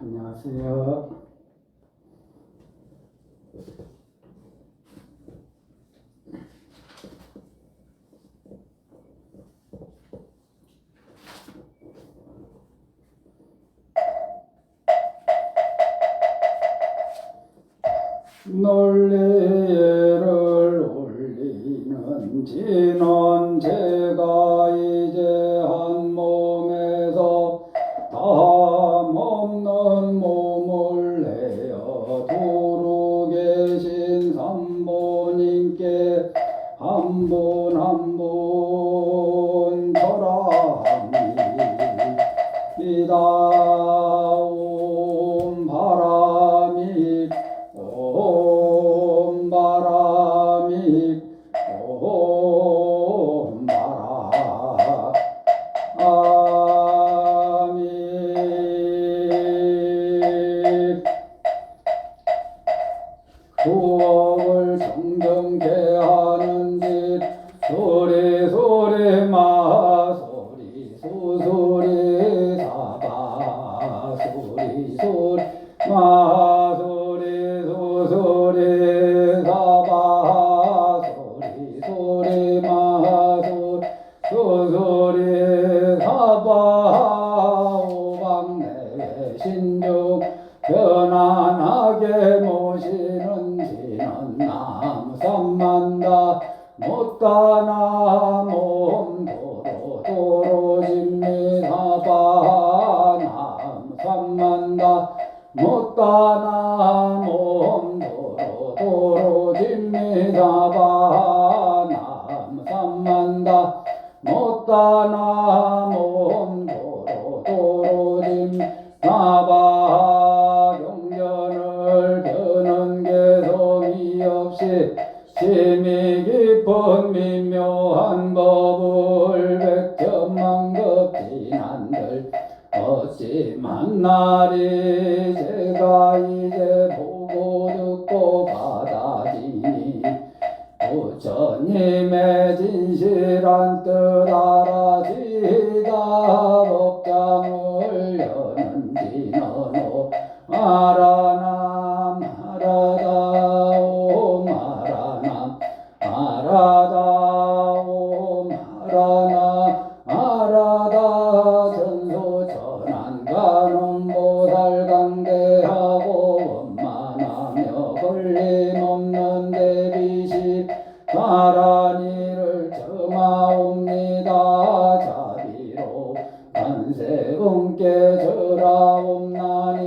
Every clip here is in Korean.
안녕하세요. 논리를 올리는 진원 제가 이제 한 몸에서 다함 없는 몸을 내어 두루 계신 삼보님께 한 분 한 분 절하합니다. 옴 바람이 옴 바람이 옴 바람이 수업을 정정케 하는 듯 소리 소리 마소리 수소리 사바 소리 소리 마소리 수소리 사바 소리 소리 마소리 수소리 사바 오방내 신중 편안하게 모시는 진원 남삼만다 못가나 몸도로 도로집니사바 남삼만다 못가나 몸도로 도로집니사바 남삼만다 못가나 몸도로 도로집니사바 경전을 드는 개성이 없이 심히 깊은 미묘한 법을 백천만급 지난들 어찌 만나리 제가 이제 보고 듣고 받아지니 부처님의 진실한 뜻 알아지다 법장을 여는지 너노 아라나 마라다 오 마라나 마라다 오 마라나 마라다 전소천한 가놈보살 강대하고 원만하며 걸림없는 대비식 나란히를 정하옵니다. 자비로 만세음께 절하옵나니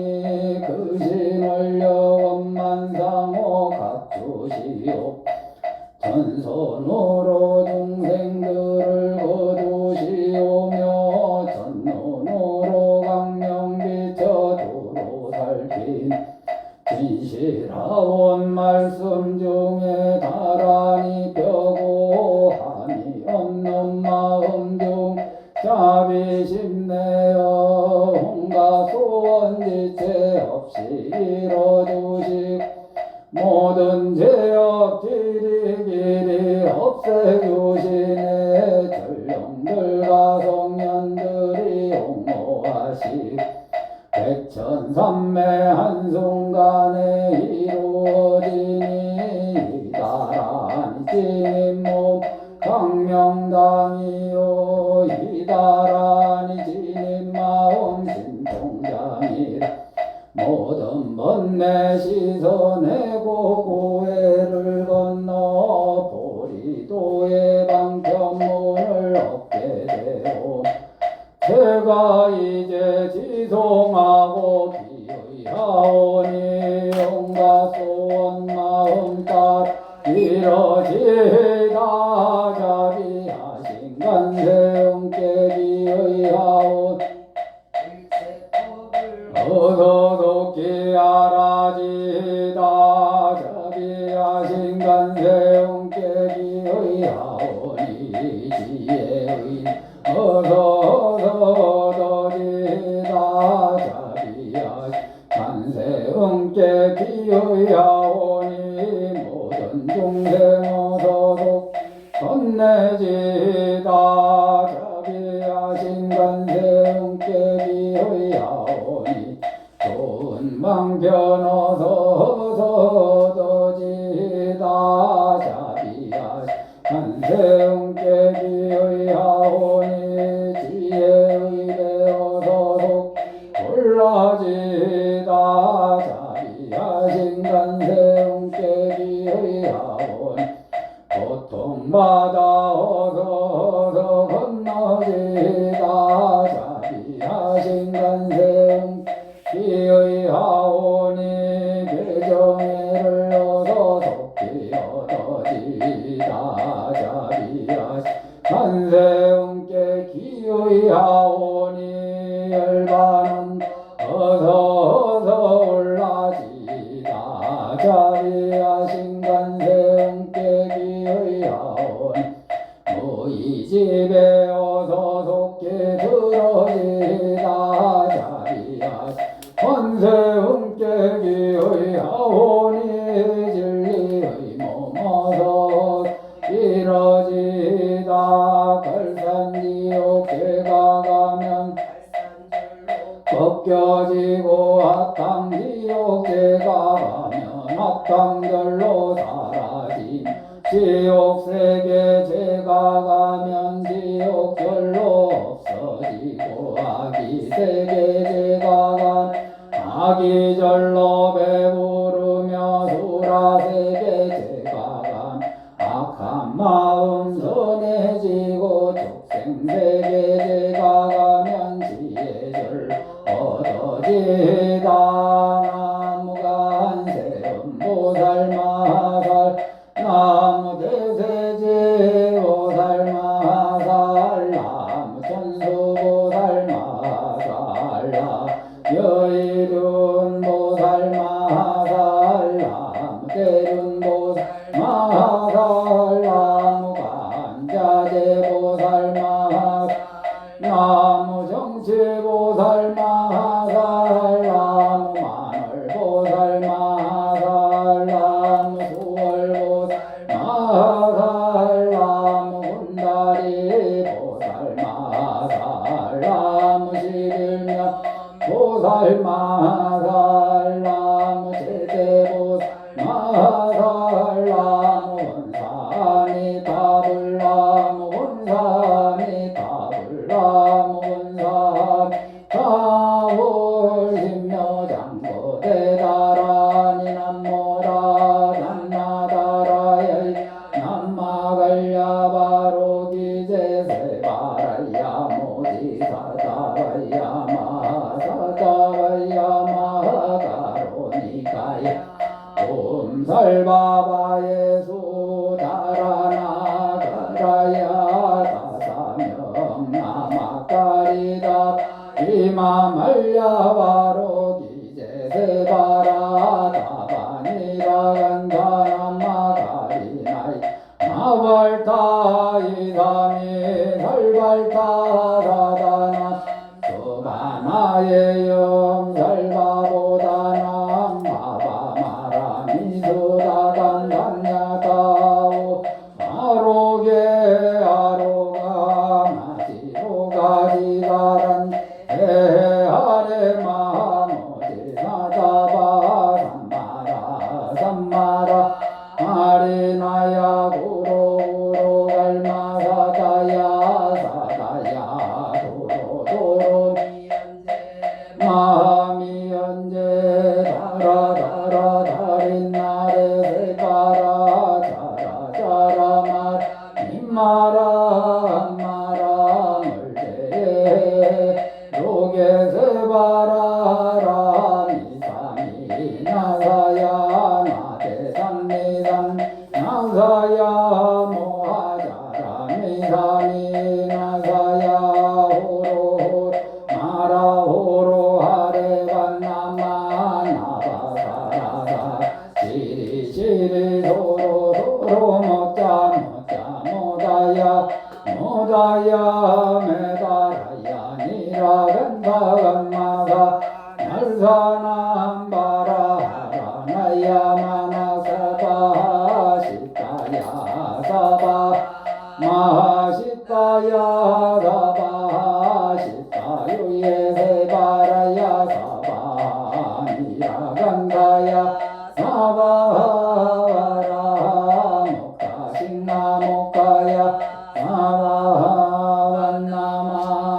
그 신을 여원만상호 갖추시오. 전손으로 중생들을 거두시오며 전눈으로 강명 비춰 두루 살핀 진실하온 말씀 중에 다란히 펴고 한이 없는 마음 중 자비심 내어 홍가 소원 지체 없이 이뤄주시 모든 죄업 길이 없애주시네 전령들과 성년들이 옹호하시 백천삼매 한순간에 이루어지니 이다란이 찐인 몸 강명당이요 이다란이 찐인 마음 신통장이라 모든 번뇌 씻어내고 고해를 건너 보리도의 방편문을 얻게 되오. 제가 이제 지송하고 기의하오니 온갖 소원 마음 따라 이뤄지다 자비하신 간세음께 기의하오. 어서 돕기 알아지다 자비하신 간세음께 기의하오니 지혜의 어서 더디다 자비하신 간세음께 기의하오니 모든 중생 어서 건네지다 자비하신 간세음께 기의하오니 만세음께 기의하오니 열반은 어서 올라지다 자비하신 간세음께 기의하오니 이 집에 어서 속히 들어지다 자비하신 관세음께 기의하오니 진리의 몸어서 이뤄지다 걸산지옥에 가면 벗겨지고 악탕지옥에 가면 악탕별로 사라진 지옥세계 제가 가면 지옥별로 없어지고 아기세계 제가 가면 아기절로 배부르며 수라세계 제가 가면 악한 마음 선해지고 족생세계 제가 가면 지혜절 얻어지다 나무가 한세음 보살마살 나무 대세지 보살마살 나무 천수보살마살 여의륜 보살마살 나무 대륜 보살마살 나무 간자재 보살마살 나무 정치보살마살 나무 마늘보살마살 나무 수월보살마살 나무 군다리 보살마살 나무 십일면 보살마살 나무 제대보살마살 나무 원산이 답을 나무 원산이 답을 나무 원산 다월 신묘장고 대다라니 남모라 남나다라야 남마갈야 바로기제세바라야 모지사다라야 마사다라야 마가로니가야 옴살바바예수 다라나가라야 다사명 나마가리다 이마말야 바로기제세바라 다바니라 간다나마가리나이 마발타 이삼이 살발타 사다나 소바나의 영살바보다나 마바마라 미소다단 단야다오 아로게 아로가 마지로가 지가란 해하레 마모지 사다바 삼마라 삼마라 아리나야 구로구로 갈마사다야 사다야 도로도로 마미 언제 다라다라 다린나레 세가라 자라자라 마 임마라 마라 멀제 로게세바라라 미사미 나사야 나대삼미삼 나사야 모하자라 미사미 나사야 호로 마라 호로 하레반나마 나바사라사 시리시리 소로 소로 모짜 모짜 모다야 모다야 메다라야 니라간다간마가 날사남바라 하라나야 마나사바 시타야 사바 마시타야 사바 시타요예 세바라야 사바 니라간다야 사바와라 목가신나 목가야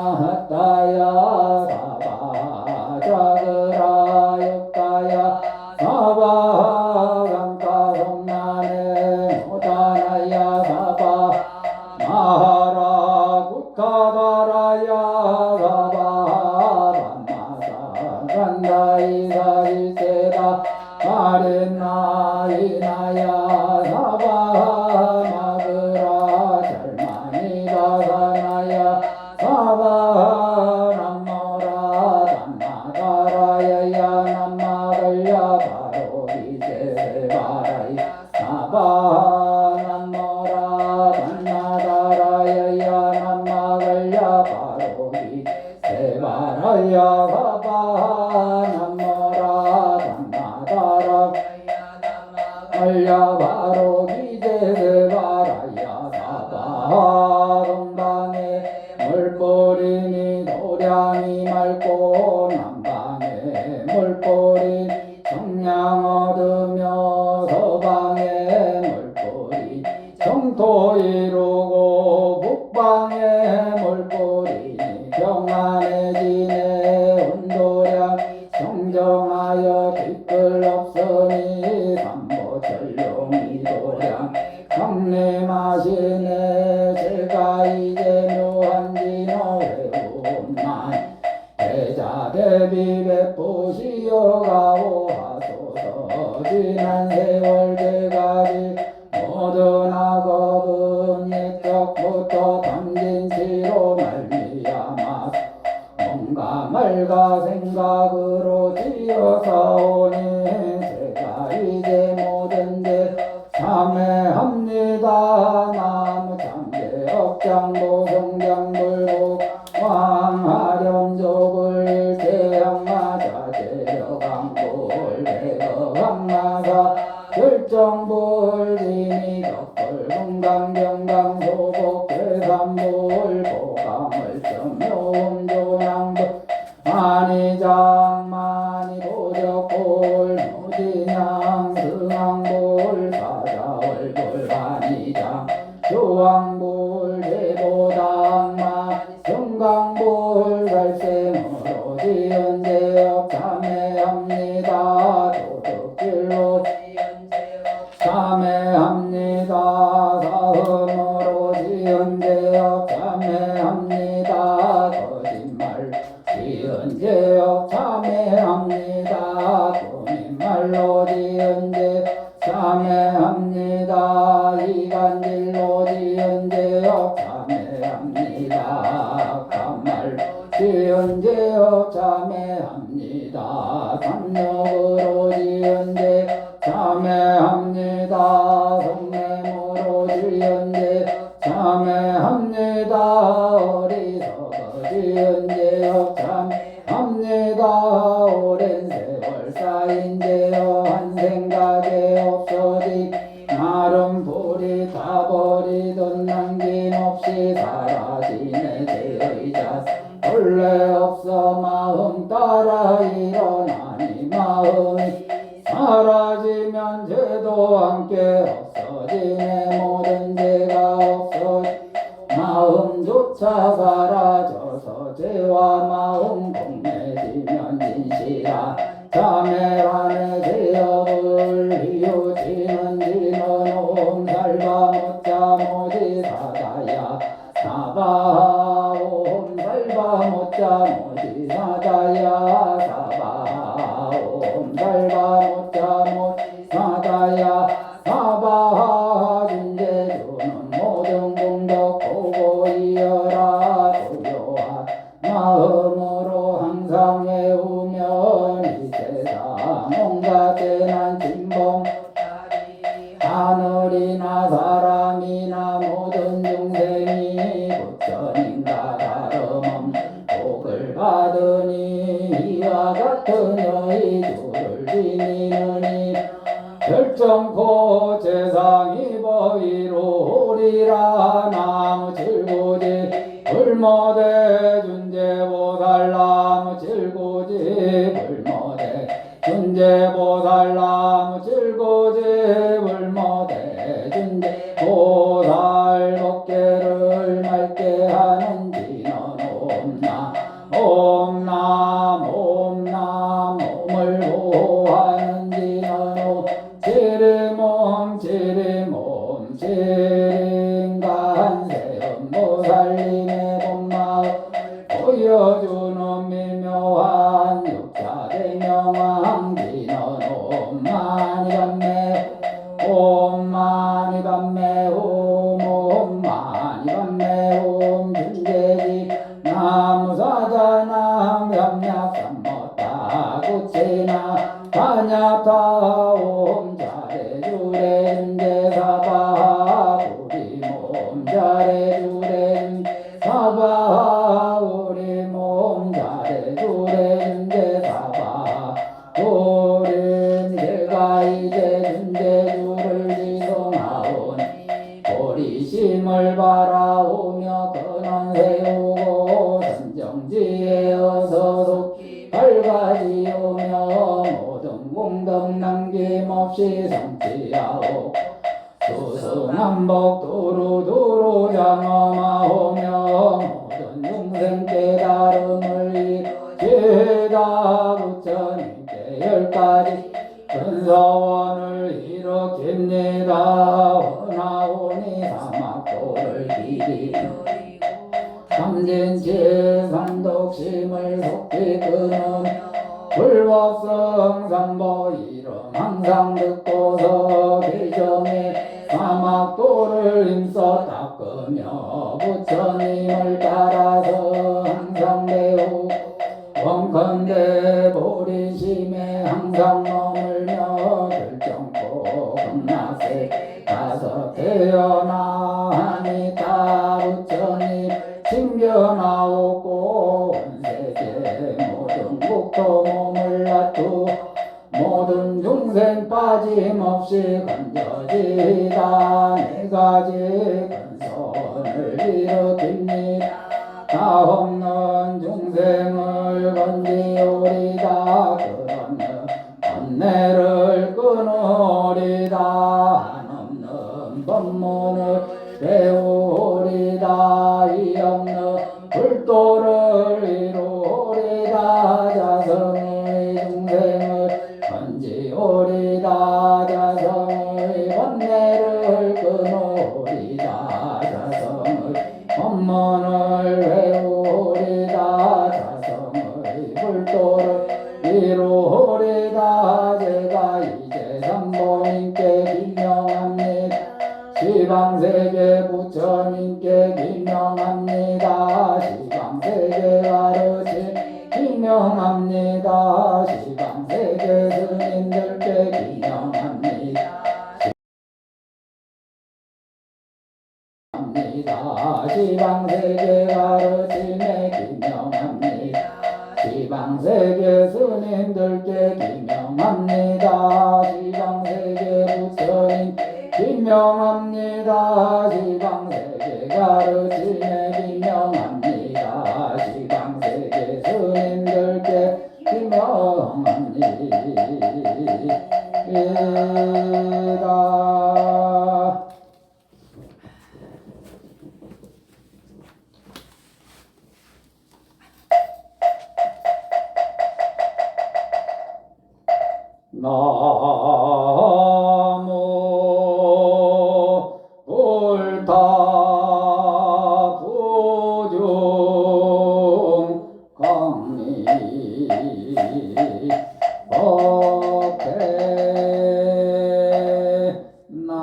사바완나마하타야 사바 자그라 육가야 사바 강가 성난에 모다나야 사바 마하라 구타다라야 사바 반마사 간다이사 일세다 아렌나이나야 사바 마그라 절만이다 사나 알야 바로기 세바라야 가바 남모라 담마다라 알야 바로기 세바라야 가바 동방에 물뿌리니 도량이 맑고 남방에 물뿌리 정량 얻으며 서방에 물뿌리 정토 이루고 북방에 물뿌리니 평안해지네 온도량 정정하여 뒤끌 없으니 삼보철룡이 도량 강림하시네 제가 이제 묘한지노 회운만 대자 대비 베푸시어 가오하소서 지난 세월 제가지 모든 악업은 옛적부터 담긴 시로 말미암아 뭔가 말과 생각으로 지어사오니 제가 이제 모든 데 참회합니다. 나무 참제 억장보 성장불복 왕하령족을 대항마자 제력왕불 대거왕마사 결정불 진이덕불 금강경강 소복 괴삼불 보강을점 요음조낭불 만이장 만이보적불 무진양 승왕불 사자월불 한이장 조왕불 대보당마 성강불 갈생으로 지은 제업 참회합니다. 도덕질로 참회합니다. 사흠으로 지은 제업 참회합니다. 거짓말 지은 제업 참회합니다. 꾸민말로 지은 제업 참회합니다. 이간질로 지은 제업 참회합니다. 악한 지은 제업 참회합니다. 삼력으로 지은 제업 참회합니다. 성례모로 지은 제업 참회합니다. 어리석어 지은 제업 참회합니다. 오랜 세월 쌓인 제업 한 생각에 없어지 마른 불이 타버리던 남김없이 사라지네 제의자 본래 없어 마음 따라 일어나니 마음이 사라지면 죄도 함께 없어지네 모든 죄가 없어지 마음조차 사라져서 죄와 마음 공매지면 진실아 참회하네 제업을 이웃지는 지는 살바 못자 모지 사다야 사바 살바 못자 모지 사다야 사바 살바 못자 모지 사다야 사바 준재주는 모든 공덕 보고 이어라 고요한 마음으로 항상 외우면 이 세상 온갖 재난 진봉 하늘이나 사람이나 모든 중생이 부처님과 다름없는 복을 받으니 이와 같은 여의 주를 지니느니 결정코 세상이 보이로리라 나무 칠구지 불모대 준재보살 나무 칠구지 불모대 준재보살 나무 칠구지 불모대 준재보살 법계를 맑게 하는 진언 옴나 옴남 옴남 몸을 보호하는 진언 옴 지리몸 지리몸 지린간세음 보살님의 본마음 보여주는 미묘한 육자대명왕 진언 옴 많이 밤매 옴 많이 밤매 옴 많이 밤매 옴 준재지 나무사자남 염약삼모타 구치나 반야타 옴 잘해주래 준재사바 우리 몸 잘해주래 사바 우리 몸 잘해주래 윤제사바 우린 제가 이제 윤제주를 지성하오니 보리심을 바라오며 근원 세우고 선정지에 어서 속히 밝아지오며 모든 공덕 남김없이 성취하오 수승한복 두루두루 장엄하오며 모든 중생 깨달음을 이루시다 부처님께 10가지 근서원을 일으킵니다. 원하오니 사막도를 길이 삼진치 삼독심을 속히 끊으며 불법성 삼보 이름 항상 듣고서 길정에 사막도를 힘써 닦으며 부처님을 따라서 항상 배우고 원컨대 보리심에 항상 머물며 결정코 극락세 가서 태어나니 다 부처님 칭견하옵고 온세계 모든 국토 몸을 놔두 모든 중생 빠짐없이 건져지다 4가지 근손을 일으킵니다. 다 없는 중생을 건지오리다. 그러면 번뇌를 끊으리다. 한없는 법문을 배우리다. 이 없는 불도를 이루리다. 자성의 중생을 건지오리다. 자성의 번뇌를 끊으리다. 자성의 법문을 외우리다. 자성의 불도를 이루리다. 제가 이제 삼보님께 기명합니다. 시방세계 부처님께 기명합니다. 시방세계 가르침 기명합니다. 시방세계 스님들께 기명합니다. 시방세계 가르침에 기명합니다. 시방세계 스님들께 기명합니다. 시방세계 부처님 기명합니다. 시방세계 가르침에 기명합니다. 시방세계 스님들께 기명합니다. 나무 불타 부중 강리 법회 나무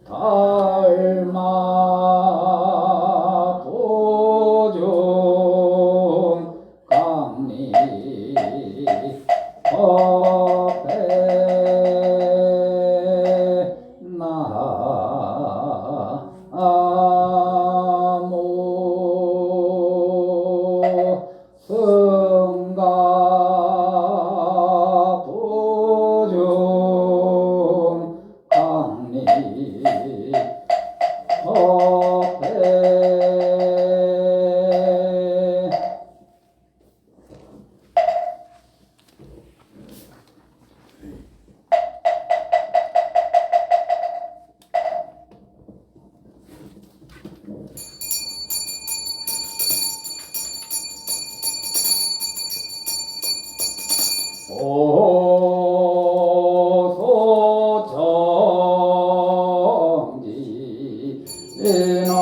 달마 오소정지 인원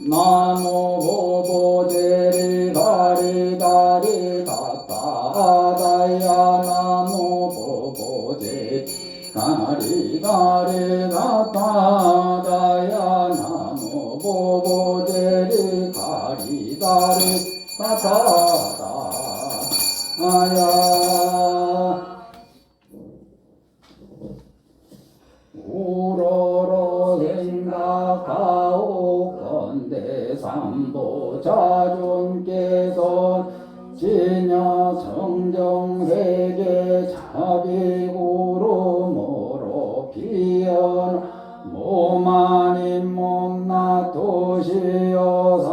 나무 보보제리 다리다리 다다다야 나무 보보제리 다리다리 다다다야 나무 보보제리 다리다리 다다다 아야 삼보자존께서 진여 성정세계 자비구로 모로 피연 모마님 몸나 도시여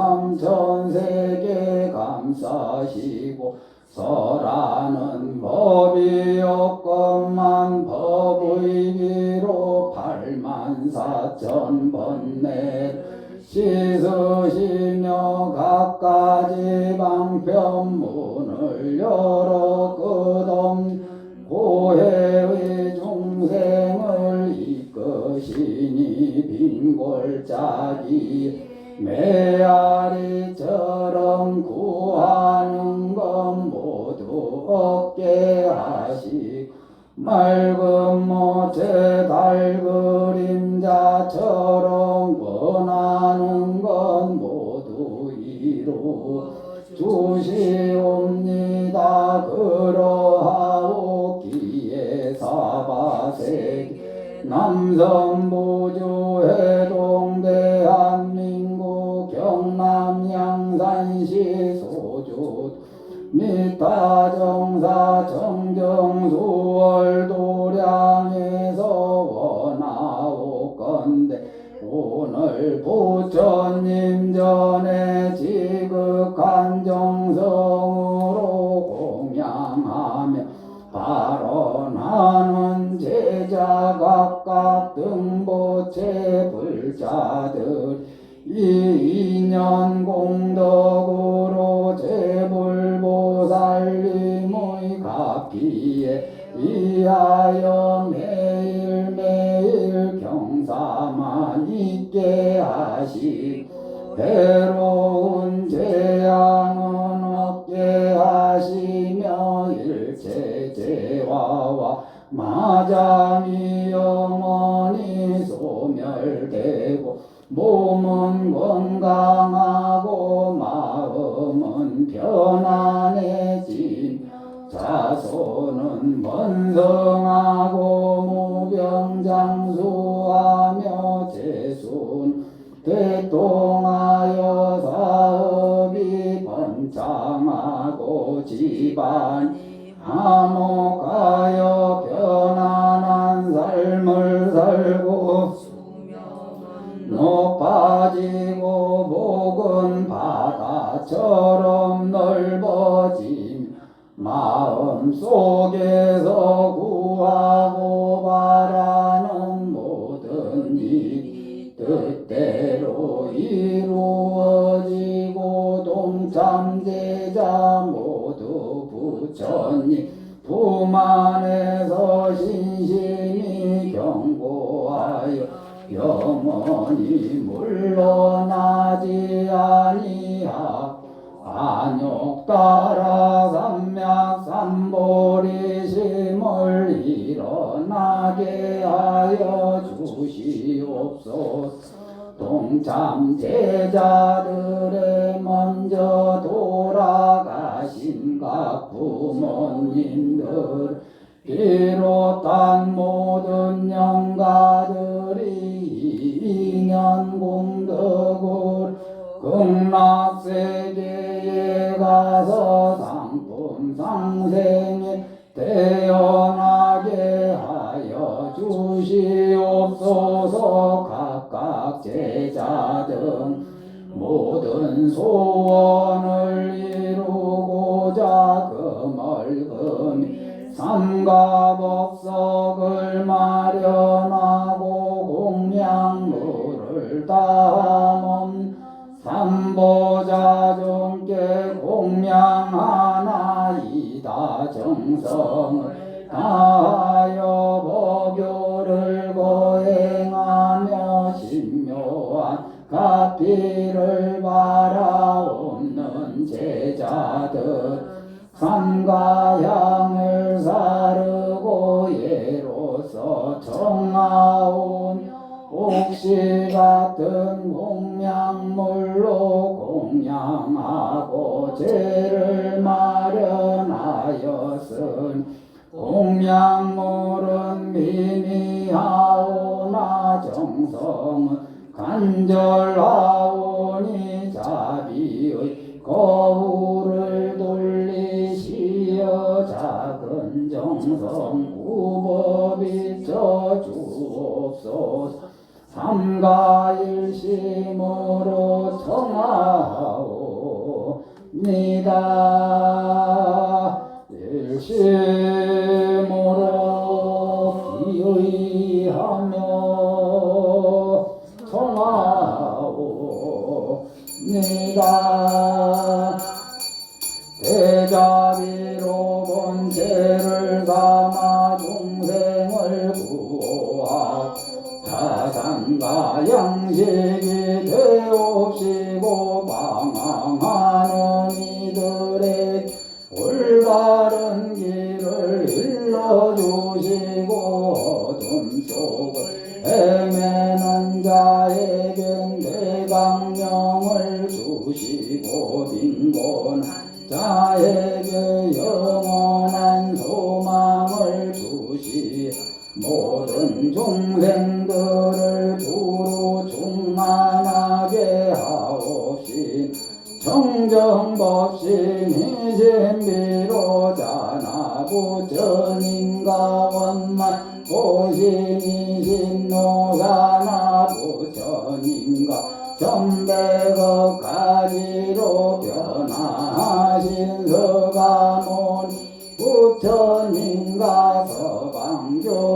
삼천세계 감사시고 설하는 법이 없건만 법의 비로 84,000번내 씻으시며 각가지 방편문을 열어 끝없는 고해의 중생을 이끄시니 빈골짜기 메아리처럼 구하는 건 모두 없게 하시고 맑은 모체 달그림자처럼 원하는 건 모두 이루 주시옵니다. 그러하옵기에 사바세계 남성부주 해동 대한민국 경남 양산시 소주 미타정사 정정수 월도량에서 원하옵건대 오늘 부처님 전에 지극한 정성으로 공양하며 발언하는 제자 각각 등보체 불자들 이 인연 공덕으로 제불보살님의 가피에 위하여 매일매일 경사만 있게 하시고 괴로운 재앙은 없게 하시며 일체재화와 마장이 영원히 소멸되고 몸은 건강하고 마음은 편안해지며 자손은 번성하고 무병장수하며 재순 대통하여 사업이 번창하고 집안이 화목하여 편안한 삶을 살고 높아지고 복은 바다처럼 넓어지며 마음속에서 구하고 바라는 모든 일이 뜻대로 이루어지고 동참제자 모두 부처님 품 안에서 신심히 경고하여 영원히 물러나지 아니하고 안욕 따라 삼맥 삼보리심을 일어나게 하여 주시옵소서. 동참 제자들의 먼저 돌아가신 각 부모님들 비롯한 모든 영가들이 인연 공덕을 극락세계에 가서 상품 상생에 태어나게 하여 주시옵소서. 각각 제자 등 모든 소원을 이루고자 금얼금이 삼가복석을 마련하고 공양물을 담은 삼보자존께 공양하나이다. 정성을 다하여 법요를 거행하며 신묘한 가피를 바라옵는 제자들 삼가향을 사르고 예로서 청하온 옥시 같은 공양물로 공양하고 제를 마련하였으니 공양물은 미미하오나 정성은 간절하오니 자 주옵소서. 삼가일심으로 청하옵니다. 일심으로 기의하며 청하옵니다. 대자비로 본 죄를 감아 중생을 구하고 자산과 양식이 되옵시고 방황하는 이들의 올바른 길을 일러주시고 어둠 속을 헤매는 자에겐 대강령을 주시고 빈곤한 자에게 영원한 소망을 주시 모든 중생들을 두루 충만하게 하옵시 청정법신이 진비로자 나부처님과 원만 보신이신 노사 나부처님과 천백억 가지로 변화하신 서가모니 부처님과 서방교주아미타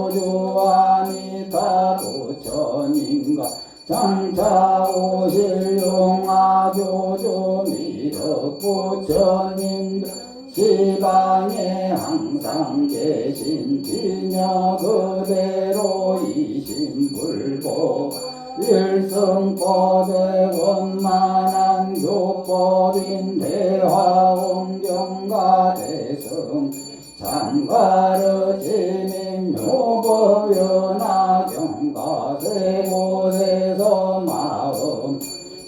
부처님과 장차 오실 용화교주 미륵 부처님들 시방에 항상 계신 지녀 그대로 이심불보 일승법의 원만한 교법인 대화엄경과 대승 참가르지민 묘법연화경과 세곳에서 마음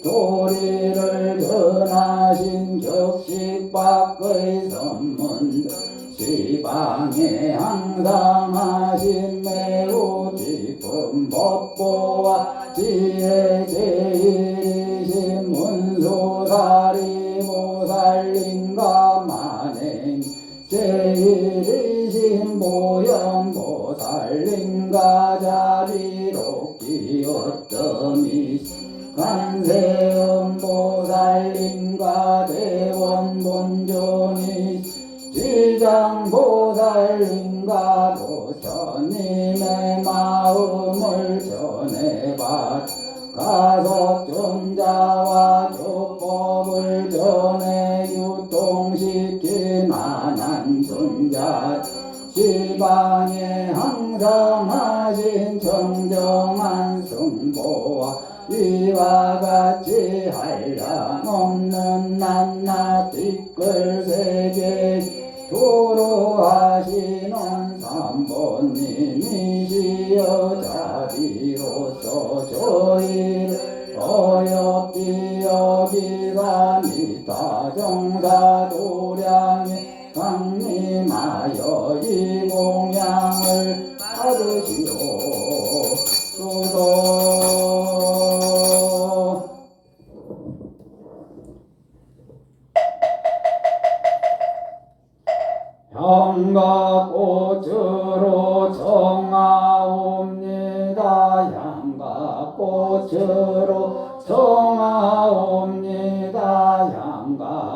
도리를 전하신 격식밖의 선문들 시방에 항상 하신 매우 깊은 법보와 지혜 제일이신 문수사리 보살님과 만행 제일이신 보현보살님과 자비롭기 어떠미 관세음보살님과 대원본존이 지장보살님과 부처님의 마음을 전해받 가속존자와 조법을 전해 유통시킨 한한존자 시방에 항상 하신 정정한 승보와 이와 같이 한량없는 낱낱 뒷글세계 도로하시는 삼보님이시여 자비로서 저희를 어렵게 여기사 미타 정사 도량에 강림하여 이 공양을 받으시오. 수도 향가꽃으로 청하옵니다. 향가꽃으로 청하옵니다.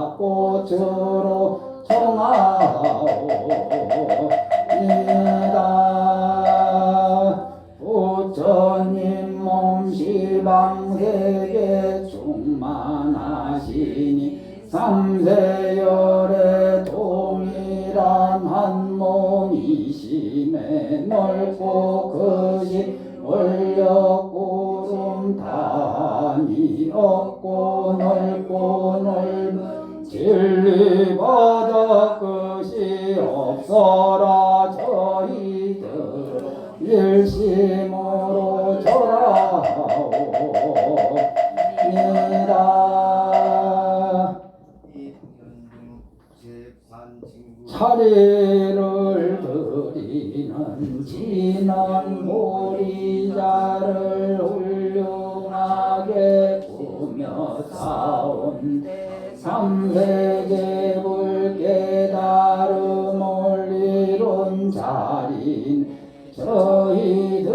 향가꽃으로 청하옵니다. 부처님 몸시방세계 충만하시니 삼세열의 동일한 한 몸이시네 넓고 크신 원력구름 다함이 없고 넓고 넓은 진리바다 끝이 없어라 저희들 일심으로 절하옵니다. 차례를 드리는 진한 보리자를 훌륭하게 꾸며 싸운 삼세계 불 깨달음을 이룬 자린 저희들이니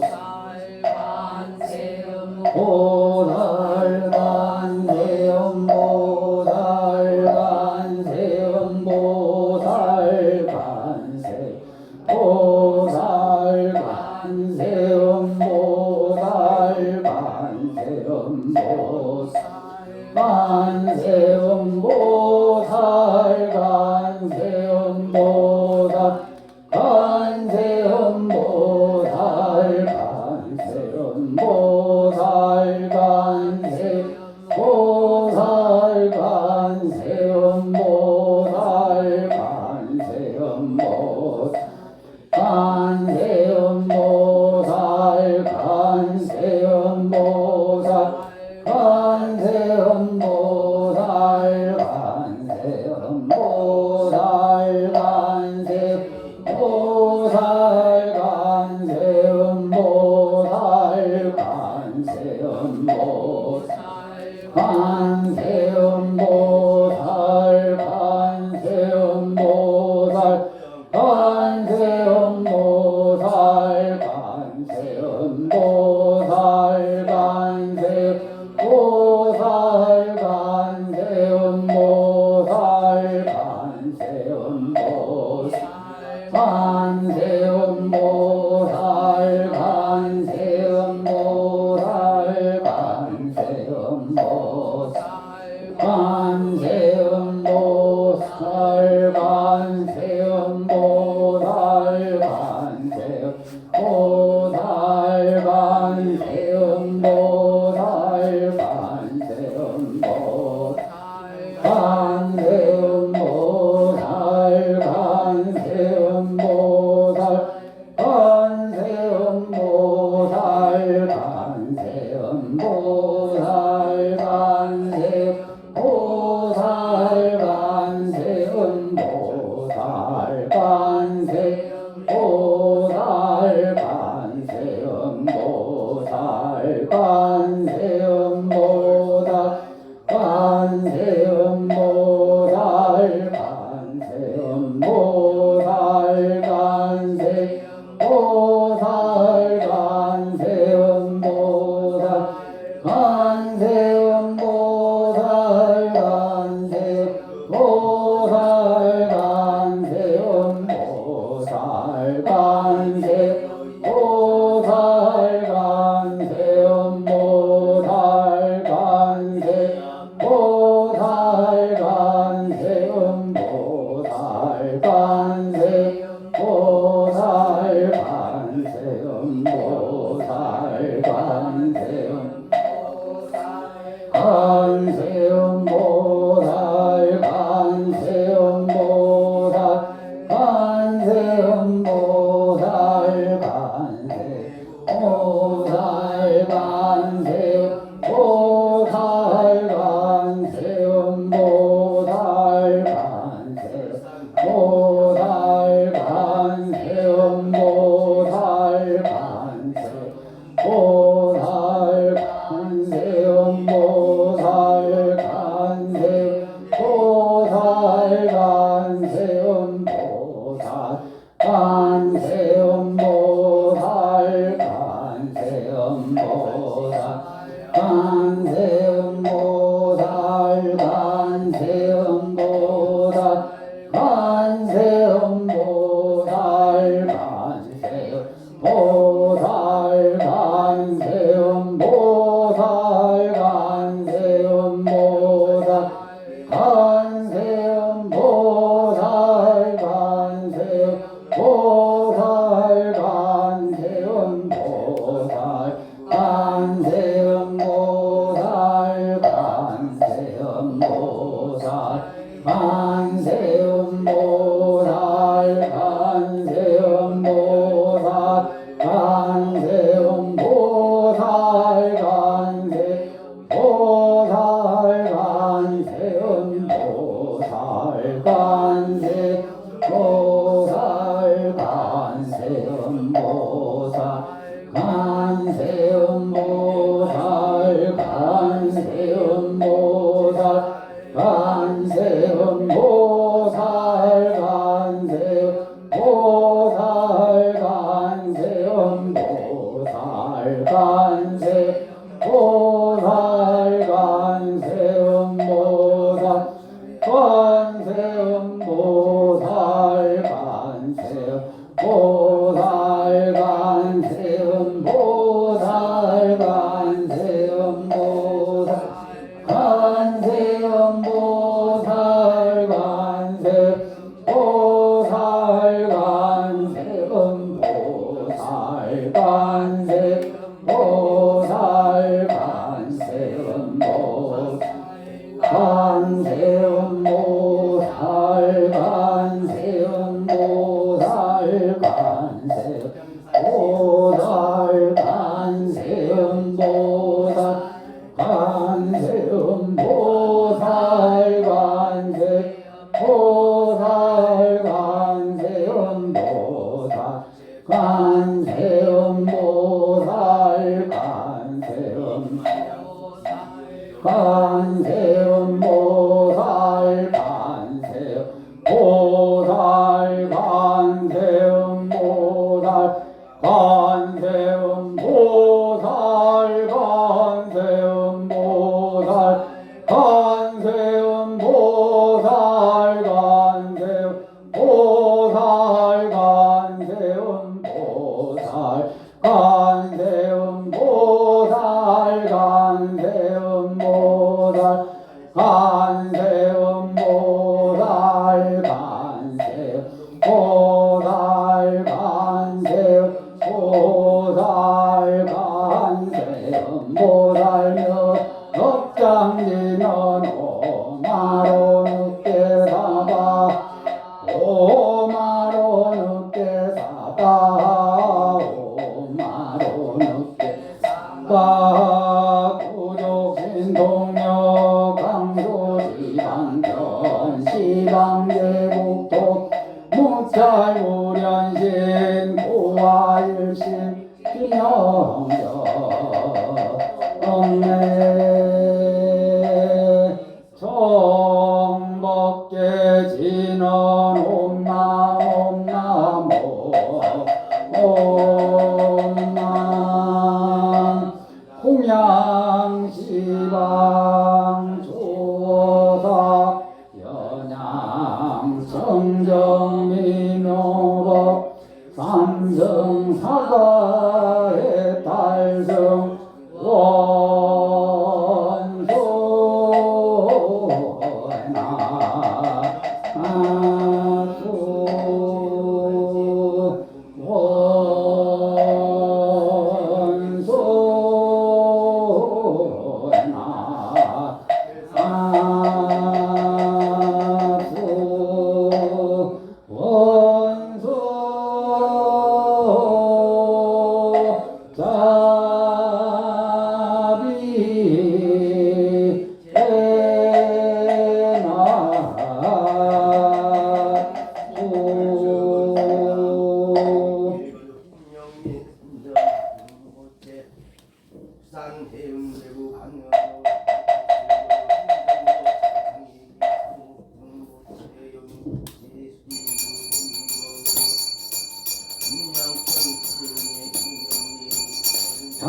보살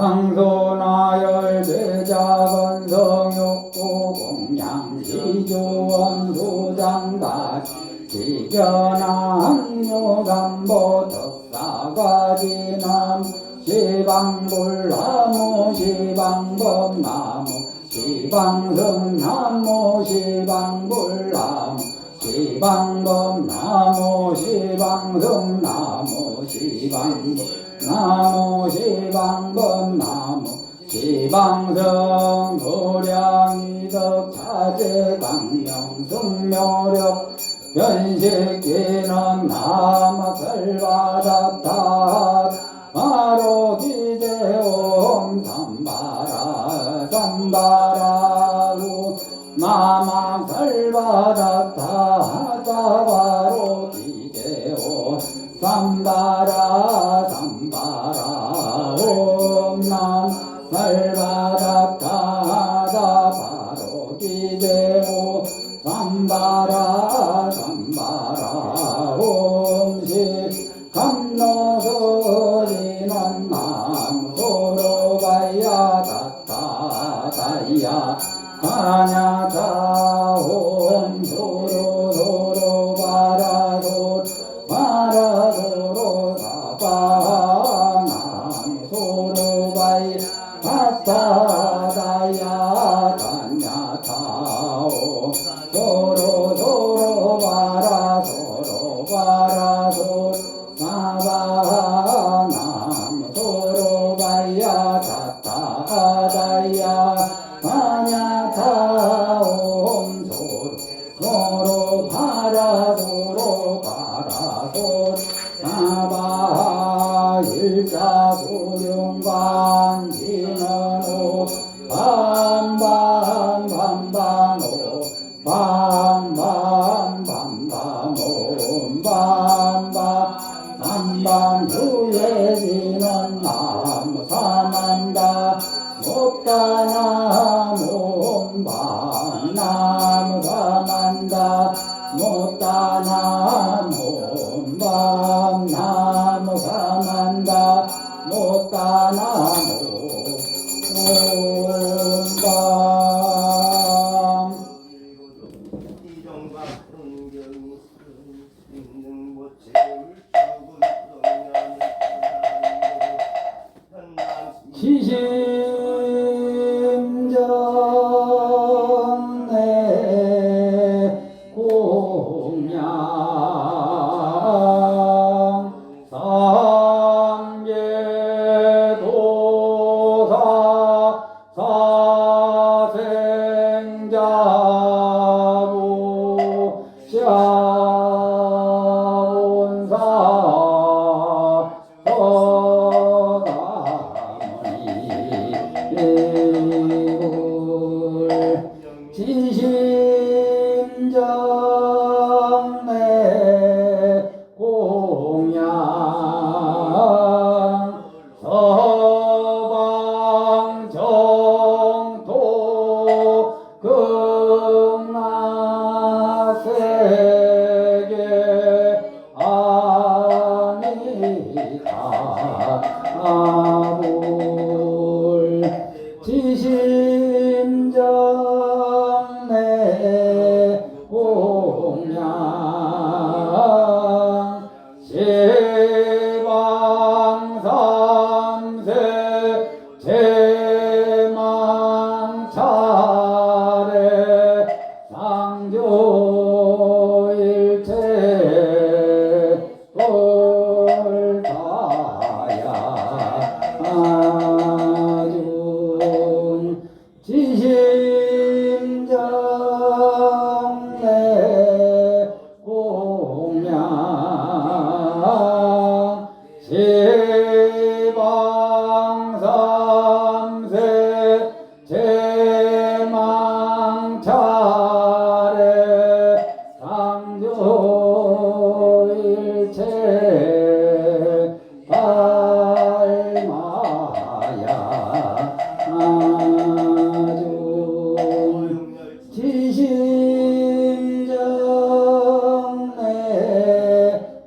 장소나열 제자건성욕구 공양시조원 수장단 지견함유감보 덕사가지남 시방불나무 시방법나무 시방성나무 시방불나무 시방법나무 시방성나무 시방법나무 시방법나무 시방성 도량이덕 차제강령 승묘력 변식기는 남악설바다타 바로 기대옴 삼바라 삼바라구 남악설바다타 바로 기대옴 삼바라 삼바라 옴남 설바다타 바로 기대옴 삼바라 삼바라 옴시 감노소리는 남소로바야 다타다야 하냐타 옴소로소로 바라소 바라소로 사바 남소로바이 다타다야 다냐타오 서로 서로 바라 서로 바라 서로 사바 일자 소룡관 진원호 밤밤밤밤오 밤밤밤밤오 밤밤밤밤 후에 지는 나무 사만다 못다나무 밤나무 사만다 못다나무 밤나무 사만다 못다나무 밤 이정과 풍경이 있는 모체를 죽은 지심정 내 공양 삼계도사 사생자부 샤온사 지심정 내 공양 서방 정토 극락세계 아미타불 지심정 내 공양 시방삼세 제망차례 상조일체 꼴다야 아준 지심정 내 공양 시방삼세 제망차례 상조일체 발마야 아준 지심정 내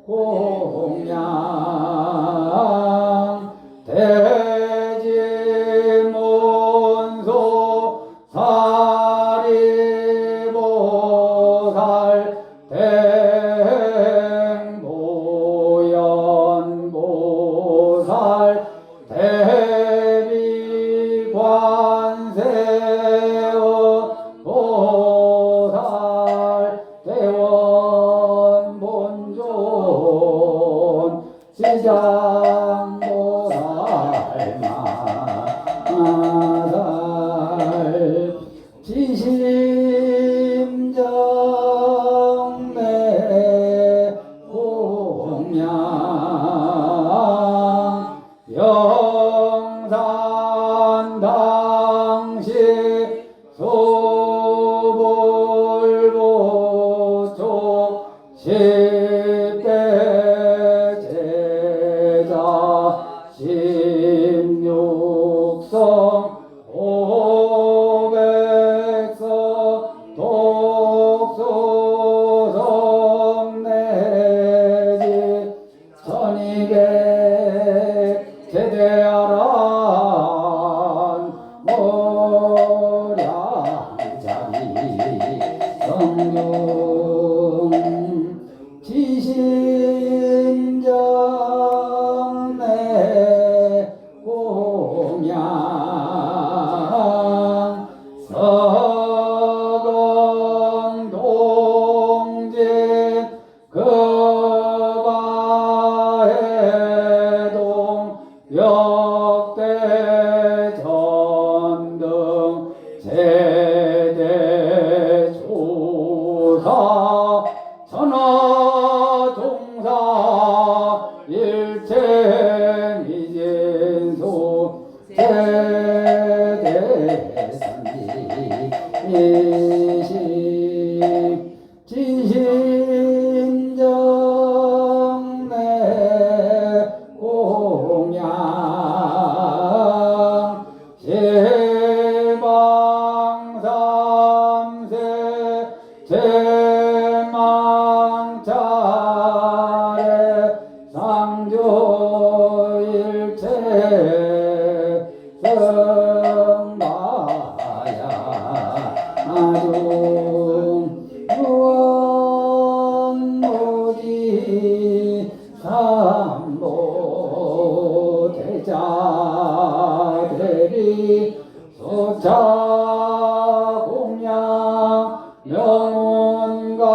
공양 대지문소 사리보살 대행보연보살 대비관세음 보살 대원본존 시장보살마살 지심정 내 공양 영산당시 소불보초 십대 제자 십육성 오백서 독소성 내지 천이 창조일체 성마야 아중 유언무지 삼보 대자 대리 소차 공양 명운과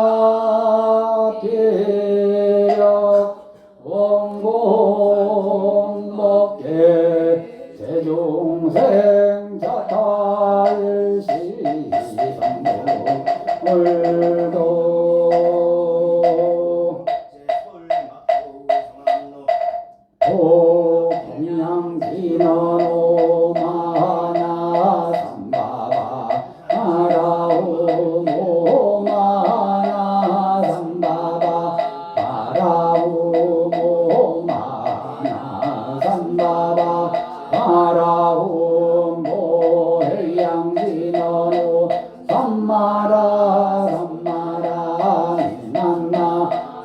비력 원공 먹게 제중생 자타일시 물도 공양진언 오마나 삼바바 아라우 모마나 삼바바 아라우 모마나 삼바바 아라우 모해양진언 삼마라 삼마라 니만나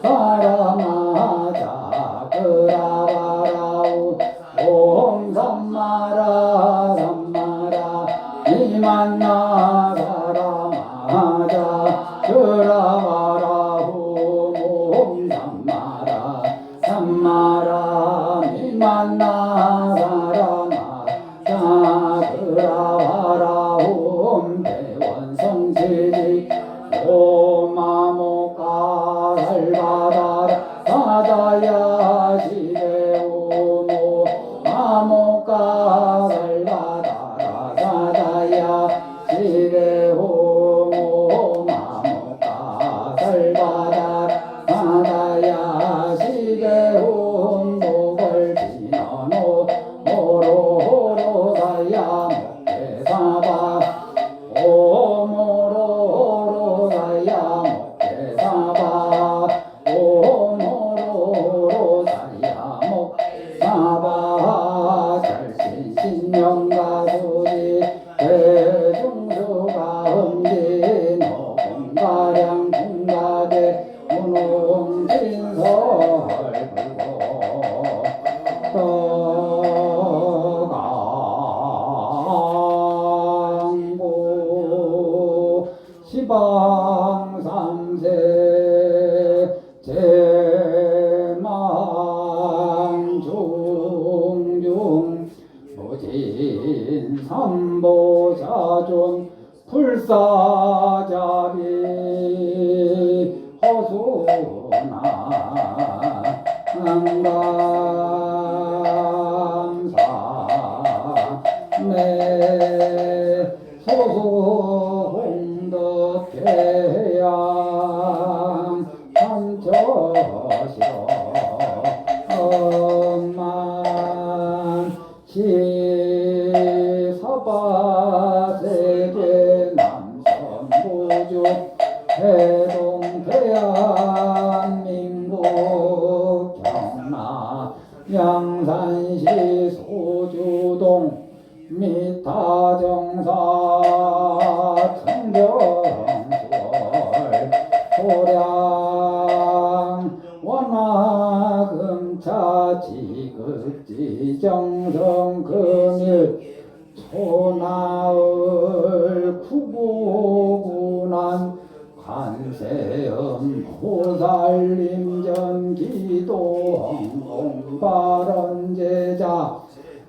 사라마자 그라바라우 옴 삼마라 삼마라 니만나 사라마자 그라바라우 옴 삼마라 삼마라 니만나 사라마자 그라바라우 대원성지지 오마모카 살바다라 사다야 지대오모 마모카 살바다라 사다야 지대오모 마모카 살바다라 사다야 지대오모 목을 비너노 호로호로 사야 목에 사바 오모로로 사야 목에 사바 오모로로 사야 목 사바 절신신명가수지 대중수가 흠진 호공가량 공가대 운웅진설 불고 떠강고 시방삼세 제망중중 무진 삼보자존 불사자비 허수나 감사 내 소소홍덕해양 삼처시로 엄만 시사바세계 남선부주 해동 대한민국 경남 양산시 소주동 미타정사 청정수월 소량 원화금차 지극지 정성금일 초나을 구보군한 관세음 보살림전 기도 홍공발언제자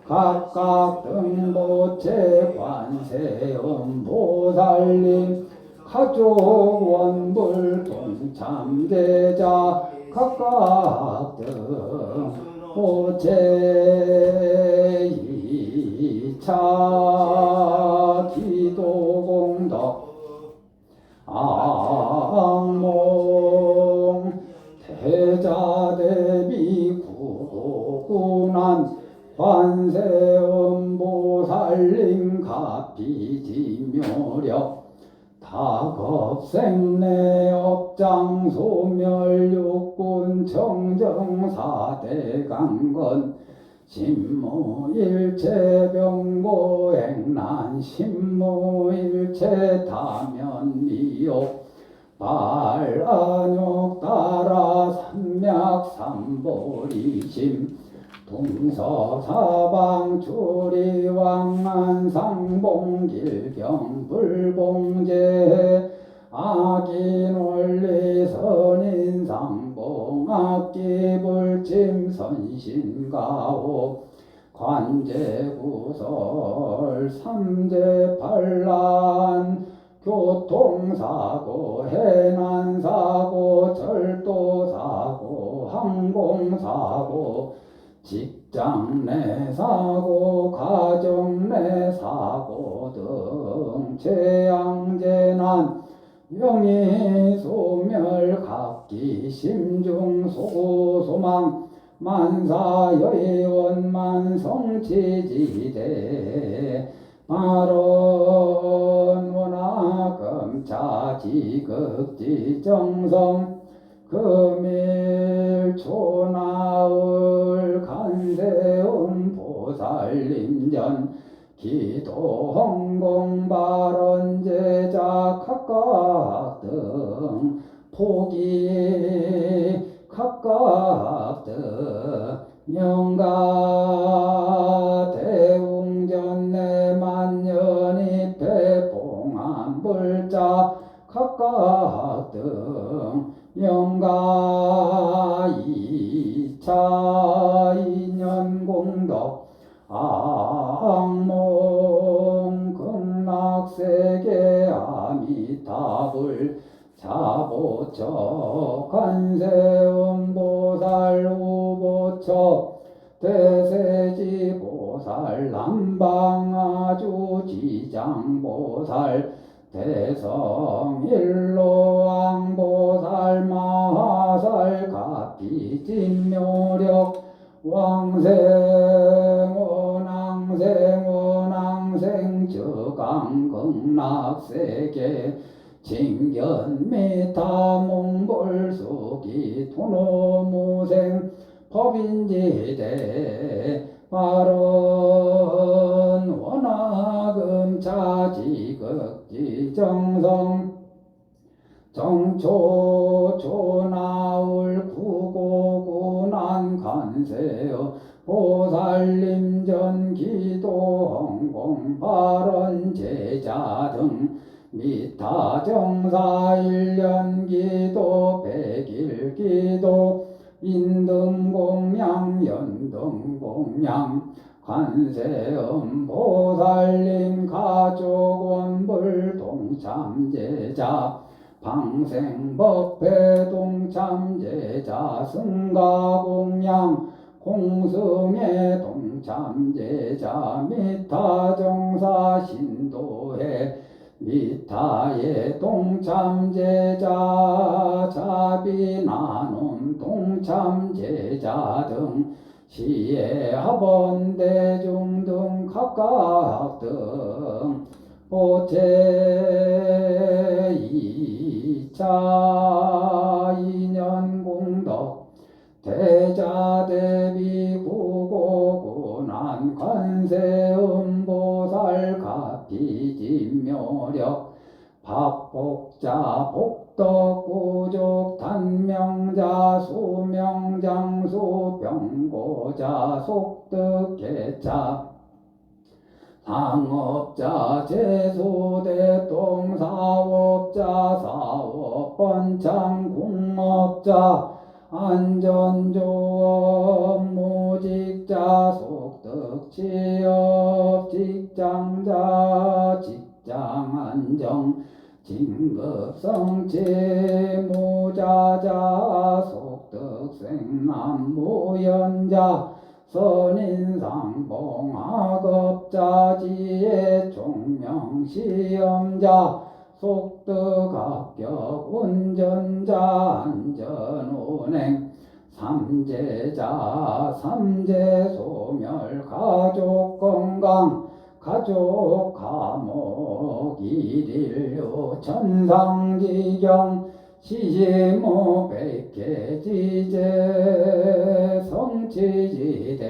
각각 등보체 관세음 보살림 가족 원불 동참제자 각각 등보체 이차 기도공덕 악몽 대자대비 구고군한 관세음보살림 가피지묘력 다겁생내 업장소멸육군 청정사대강건 신무일체병고행난 신무일체 다면미욕 발안욕 따라 삼맥삼보리심 동서사방 주리왕안 상봉길경 불봉제 악인원리 선인상봉 악기불침 선신가호 관제구설 삼재반란 교통사고 해난사고 절도사고 항공사고 직장내사고 가정내사고 등 재앙재난 명의소멸 각기 심중소고소망 만사여의원 만성치지대 발언원하금차지극지정성 금일초나을 간세음 보살림전 기도헌공발언제자 각각 등 포기 각각 등 명가 대웅전내 만년이 배봉안불자 각각 등 영가 이차 인연공덕 악몽 극락세계 아미타불 자보처 관세음보살 우보처 대세지보살 남방아주지장보살 대성일로왕보살 마하살 가피진묘력 왕생원왕생원왕생 즉강극락세계 진견미타 몽골수기 토노무생 법인지대 발언 원하금차지극지정성 정초초나울 구고군한 간세어 보살림전 기도헌공 발언 제자 등 미타정사 일련기도 백일기도 인등공양 연등공양 관세음 보살림 가족원불 동참제자 방생법회 동참제자 승가공양 공승의 동참제자 미타정사 신도회 미타의 동참제자 자비나눔 동참제자 등 시의 합원대중 등 각각 등 보채 이차 인연공덕 대자대비 구고고난 관세음보살 가피진묘력 밥복자 복덕구족 단명자 수명장수 병고자 속득계차 상업자 제수대동사업자 사업번창궁업자 안전조업 무직자 속득취업 직장자 직장안정 진급성취 무자자 속득생남 무연자 선인상봉학업자 지혜 총명시험자 속득합격 운전자 안전운행 삼재자 삼재소멸 가족건강 가족감옥 일일류 천상지경 시시무 백개지제 성취지대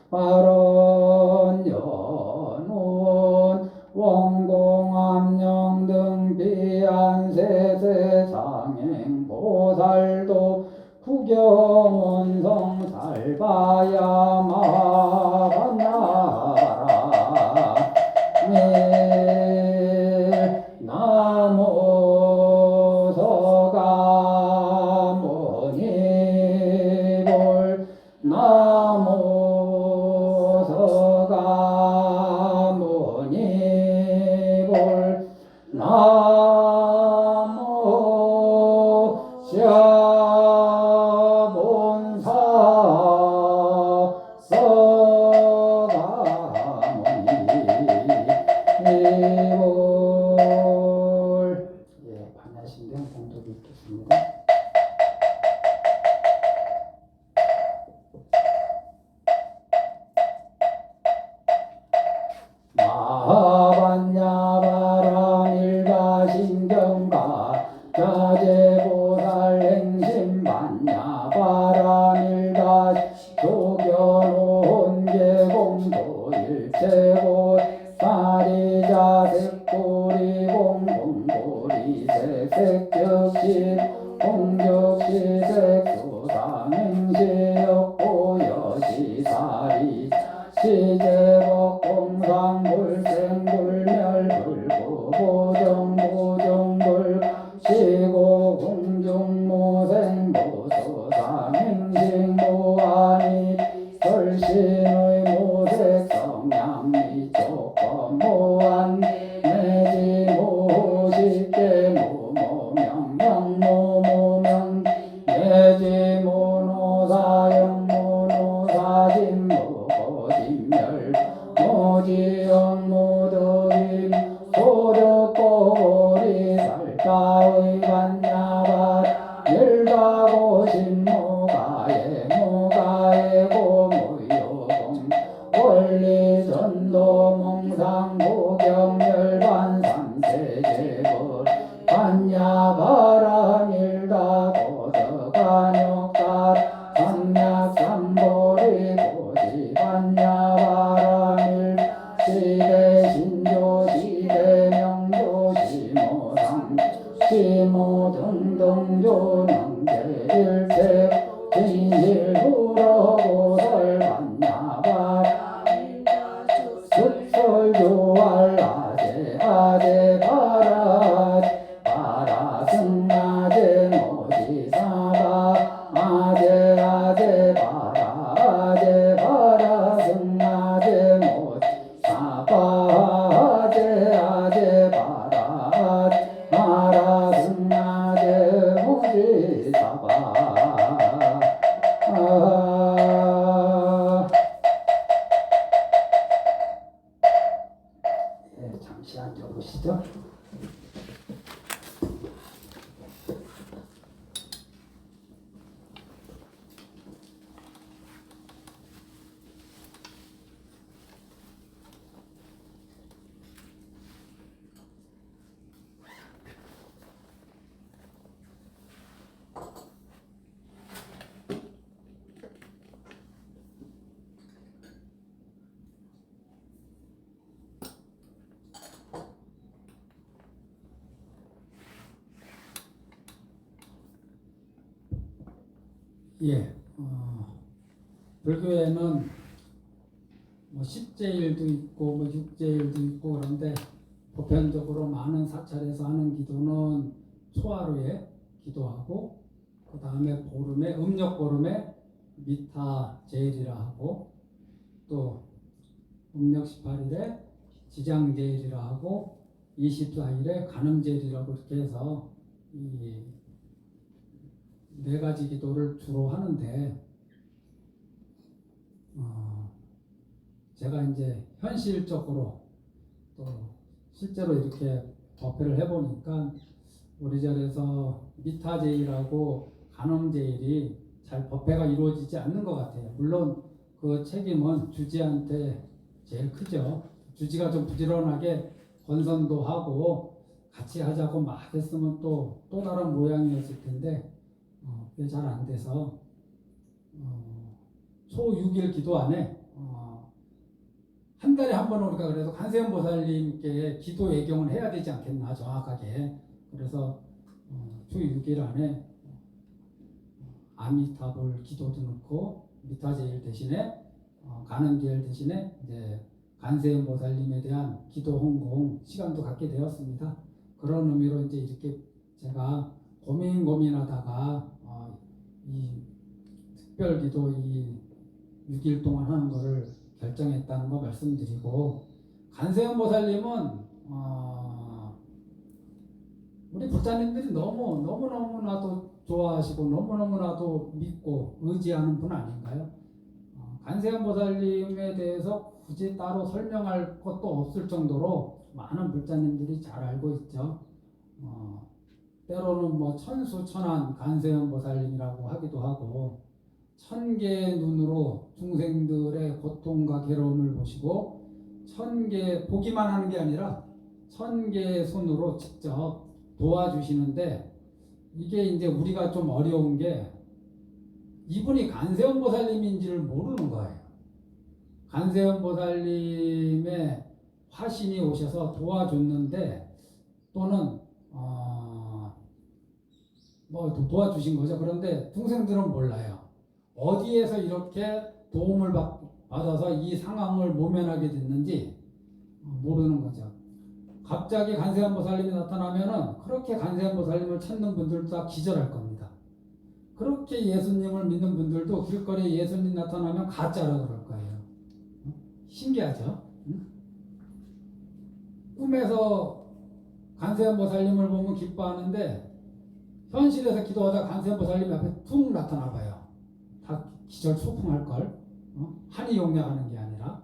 발언 연운 원공암령 등 비안세세 살바야 마반나바라 나무 서가모니볼 나무 서가모니볼 나무 샤본사 서가모니볼. 예, 반야신경 공독이 있겠습니다. 마하반야바라밀가신경가 자제보살행심반야바라밀가 조견온계공도일체보 사리자색고리공공고리색색적시 공적시색수상행시역보여시사리 시제법공상불생불멸불고보정보정불 시고공중모생모소상행식모아니 설신의 모색성량미조건모안 내지모식계모모명명모모명 내지모노사영모노사진모거진멸 모지영모덕임 소득보리 살다의 반야바 열가고신모가에 모가에 고모요공 원리전도몽상고경열반삼세제벌 반야바라밀다고덕간욕달 삼약삼보리 고지반야바라밀 시대신조 시대명조 시모상 시모등등조능제일체 진실불어고설 반야바 숙설조알아제 아제 바라제 바라승아제 모지사바 아제 아제 바라제 바라승아제 모지사바 아제 아제 바라제 바라승아제 모지사바 잠시 앉아보시죠. 예, 불교에는 뭐 10제일도 있고 뭐 6제일도 있고 그런데 보편적으로 많은 사찰에서 하는 기도는 초하루에 기도하고 그 다음에 보름에 음력보름에 미타 제일이라 하고 또 음력 18일에 지장제일이라 하고 24일에 간음제일이라고 이렇게 해서 이 네 가지 기도를 주로 하는데 제가 이제 현실적으로 또 실제로 이렇게 법회를 해보니까 우리 절에서 미타제일하고 간음제일이 잘 법회가 이루어지지 않는 것 같아요. 물론 그 책임은 주지한테 제일 크죠. 주지가 좀 부지런하게 건선도 하고 같이 하자고 막 했으면 또 다른 모양이었을 텐데 그게 잘 안 돼서 초 6일 기도 안에 한 달에 한 번 우리가 그래서 관세음보살님께 기도 예경을 해야 되지 않겠나 정확하게. 그래서 초 6일 안에 아미타불 기도도 넣고 미타제일 대신에 가는길 대신에 이제 간세음 보살님에 대한 기도 홍공 시간도 갖게 되었습니다. 그런 의미로 이제 이렇게 제가 고민하다가 이 특별 기도 이 6일 동안 하는 것을 결정했다는 거 말씀드리고, 간세음 보살님은 우리 불자님들이 너무나도 좋아하시고 너무나도 믿고 의지하는 분 아닌가요? 간세음 보살님에 대해서 굳이 따로 설명할 것도 없을 정도로 많은 불자님들이 잘 알고 있죠. 때로는 뭐 천수천한 간세음 보살님이라고 하기도 하고, 천개의 눈으로 중생들의 고통과 괴로움을 보시고 천개 보기만 하는 게 아니라 천개의 손으로 직접 도와주시는데, 이게 이제 우리가 좀 어려운 게 이분이 간세음 보살님인지를 모르는 거예요. 간세음 보살님의 화신이 오셔서 도와줬는데, 또는 뭐 도와주신 거죠. 그런데 중생들은 몰라요. 어디에서 이렇게 도움을 받아서 이 상황을 모면하게 됐는지 모르는 거죠. 갑자기 간세음 보살님이 나타나면은 그렇게 간세음 보살님을 찾는 분들도 다 기절할 겁니다. 그렇게 예수님을 믿는 분들도 길거리에 예수님 나타나면 가짜라 그럴 거예요. 신기하죠? 꿈에서 간세음 보살님을 보면 기뻐하는데 현실에서 기도하다 간세음 보살님 앞에 툭 나타나 봐요. 다 기절 소풍할걸? 한이 용량하는 게 아니라.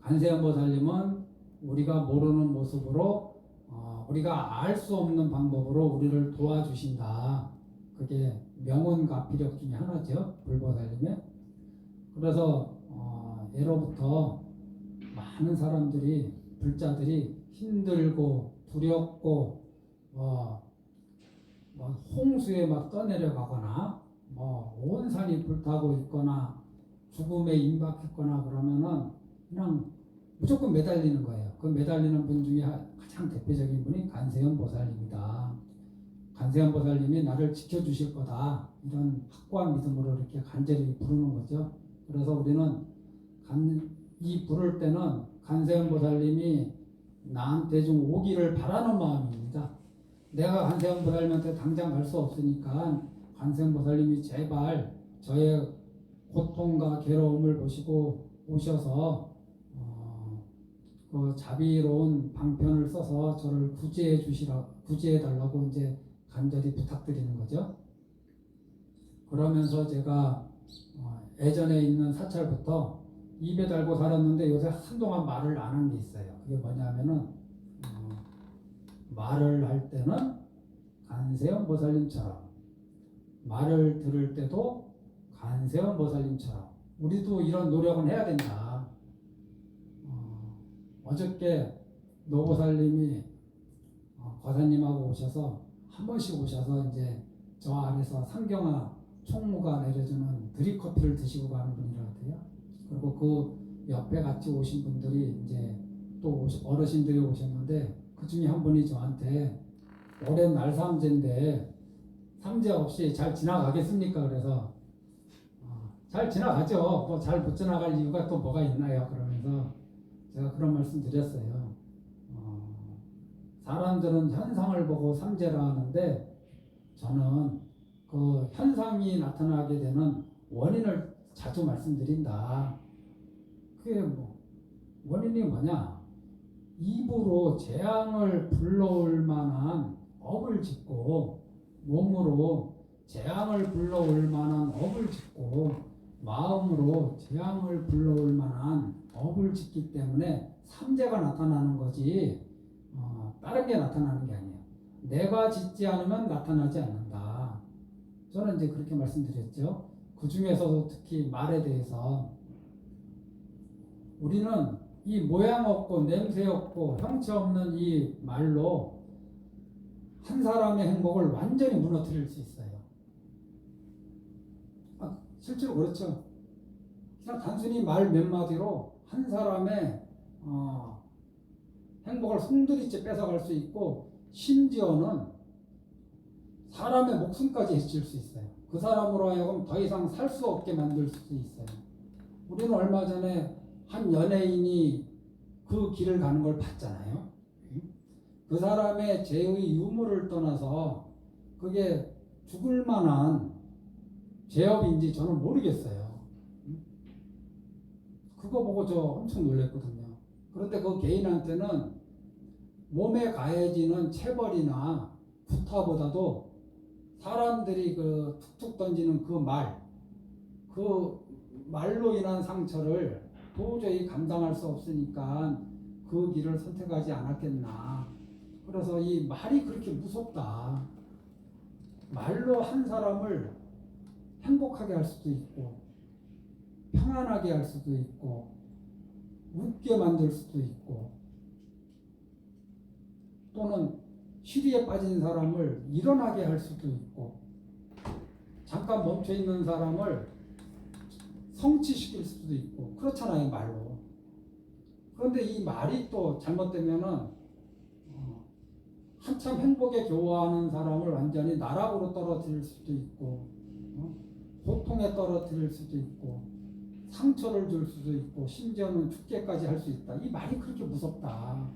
간세음 보살님은 우리가 모르는 모습으로 우리가 알 수 없는 방법으로 우리를 도와주신다. 그게 명운가피력 중에 하나죠. 불보살님의. 그래서 예로부터 많은 사람들이 불자들이 힘들고 두렵고 홍수에 막 떠내려가거나 온 산이 불타고 있거나 죽음에 임박했거나 그러면은 그냥 무조건 매달리는 거예요. 그 매달리는 분 중에 가장 대표적인 분이 간세음 보살님이다. 간세음 보살님이 나를 지켜주실 거다. 이런 확고한 믿음으로 이렇게 간절히 부르는 거죠. 그래서 우리는 이 부를 때는 간세음 보살님이 나한테 좀 오기를 바라는 마음입니다. 내가 간세음 보살님한테 당장 갈 수 없으니까 간세음 보살님이 제발 저의 고통과 괴로움을 보시고 오셔서 그 자비로운 방편을 써서 저를 구제해 달라고 이제 간절히 부탁드리는 거죠. 그러면서 제가 예전에 있는 사찰부터 입에 달고 살았는데 요새 한동안 말을 안 한 게 있어요. 그게 뭐냐면은 말을 할 때는 간세음 보살님처럼, 말을 들을 때도 간세음 보살님처럼 우리도 이런 노력은 해야 된다. 어저께 노보살님이 과사님하고 오셔서 한 번씩 오셔서 이제 저 안에서 상경화 총무가 내려주는 드립커피를 드시고 가는 분이라고요. 그리고 그 옆에 같이 오신 분들이 이제 또 어르신들이 오셨는데 그 중에 한 분이 저한테 올해 날삼재인데 삼재 없이 잘 지나가겠습니까? 그래서 잘 지나가죠. 뭐 잘 못 지나갈 이유가 또 뭐가 있나요? 그러면서 제가 그런 말씀 드렸어요. 사람들은 현상을 보고 삼재라 하는데 저는 그 현상이 나타나게 되는 원인을 자주 말씀드린다. 그게 뭐 원인이 뭐냐? 입으로 재앙을 불러올 만한 업을 짓고, 몸으로 재앙을 불러올 만한 업을 짓고, 마음으로 재앙을 불러올 만한 업을 짓기 때문에 삼재가 나타나는 거지 다른 게 나타나는 게 아니에요. 내가 짓지 않으면 나타나지 않는다. 저는 이제 그렇게 말씀드렸죠. 그 중에서도 특히 말에 대해서 우리는 이 모양 없고 냄새 없고 형체 없는 이 말로 한 사람의 행복을 완전히 무너뜨릴 수 있어요. 실제로 그렇죠. 그냥 단순히 말 몇 마디로 한 사람의 행복을 송두리째 뺏어갈 수 있고, 심지어는 사람의 목숨까지 해칠 수 있어요. 그 사람으로 하여금 더 이상 살 수 없게 만들 수도 있어요. 우리는 얼마 전에 한 연예인이 그 길을 가는 걸 봤잖아요. 그 사람의 죄의 유무를 떠나서 그게 죽을 만한 죄업인지 저는 모르겠어요. 그거 보고 저 엄청 놀랐거든요. 그런데 그 개인한테는 몸에 가해지는 체벌이나 구타보다도 사람들이 그 툭툭 던지는 그 말로 인한 상처를 도저히 감당할 수 없으니까 그 길을 선택하지 않았겠나. 그래서 이 말이 그렇게 무섭다. 말로 한 사람을 행복하게 할 수도 있고 평안하게 할 수도 있고 웃게 만들 수도 있고 또는 시리에 빠진 사람을 일어나게 할 수도 있고 잠깐 멈춰 있는 사람을 성취시킬 수도 있고 그렇잖아요, 말로. 그런데 이 말이 또 잘못되면은 한참 행복에 교화하는 사람을 완전히 나락으로 떨어뜨릴 수도 있고 고통에 떨어뜨릴 수도 있고 상처를 줄 수도 있고 심지어는 죽게까지 할 수 있다. 이 말이 그렇게 무섭다.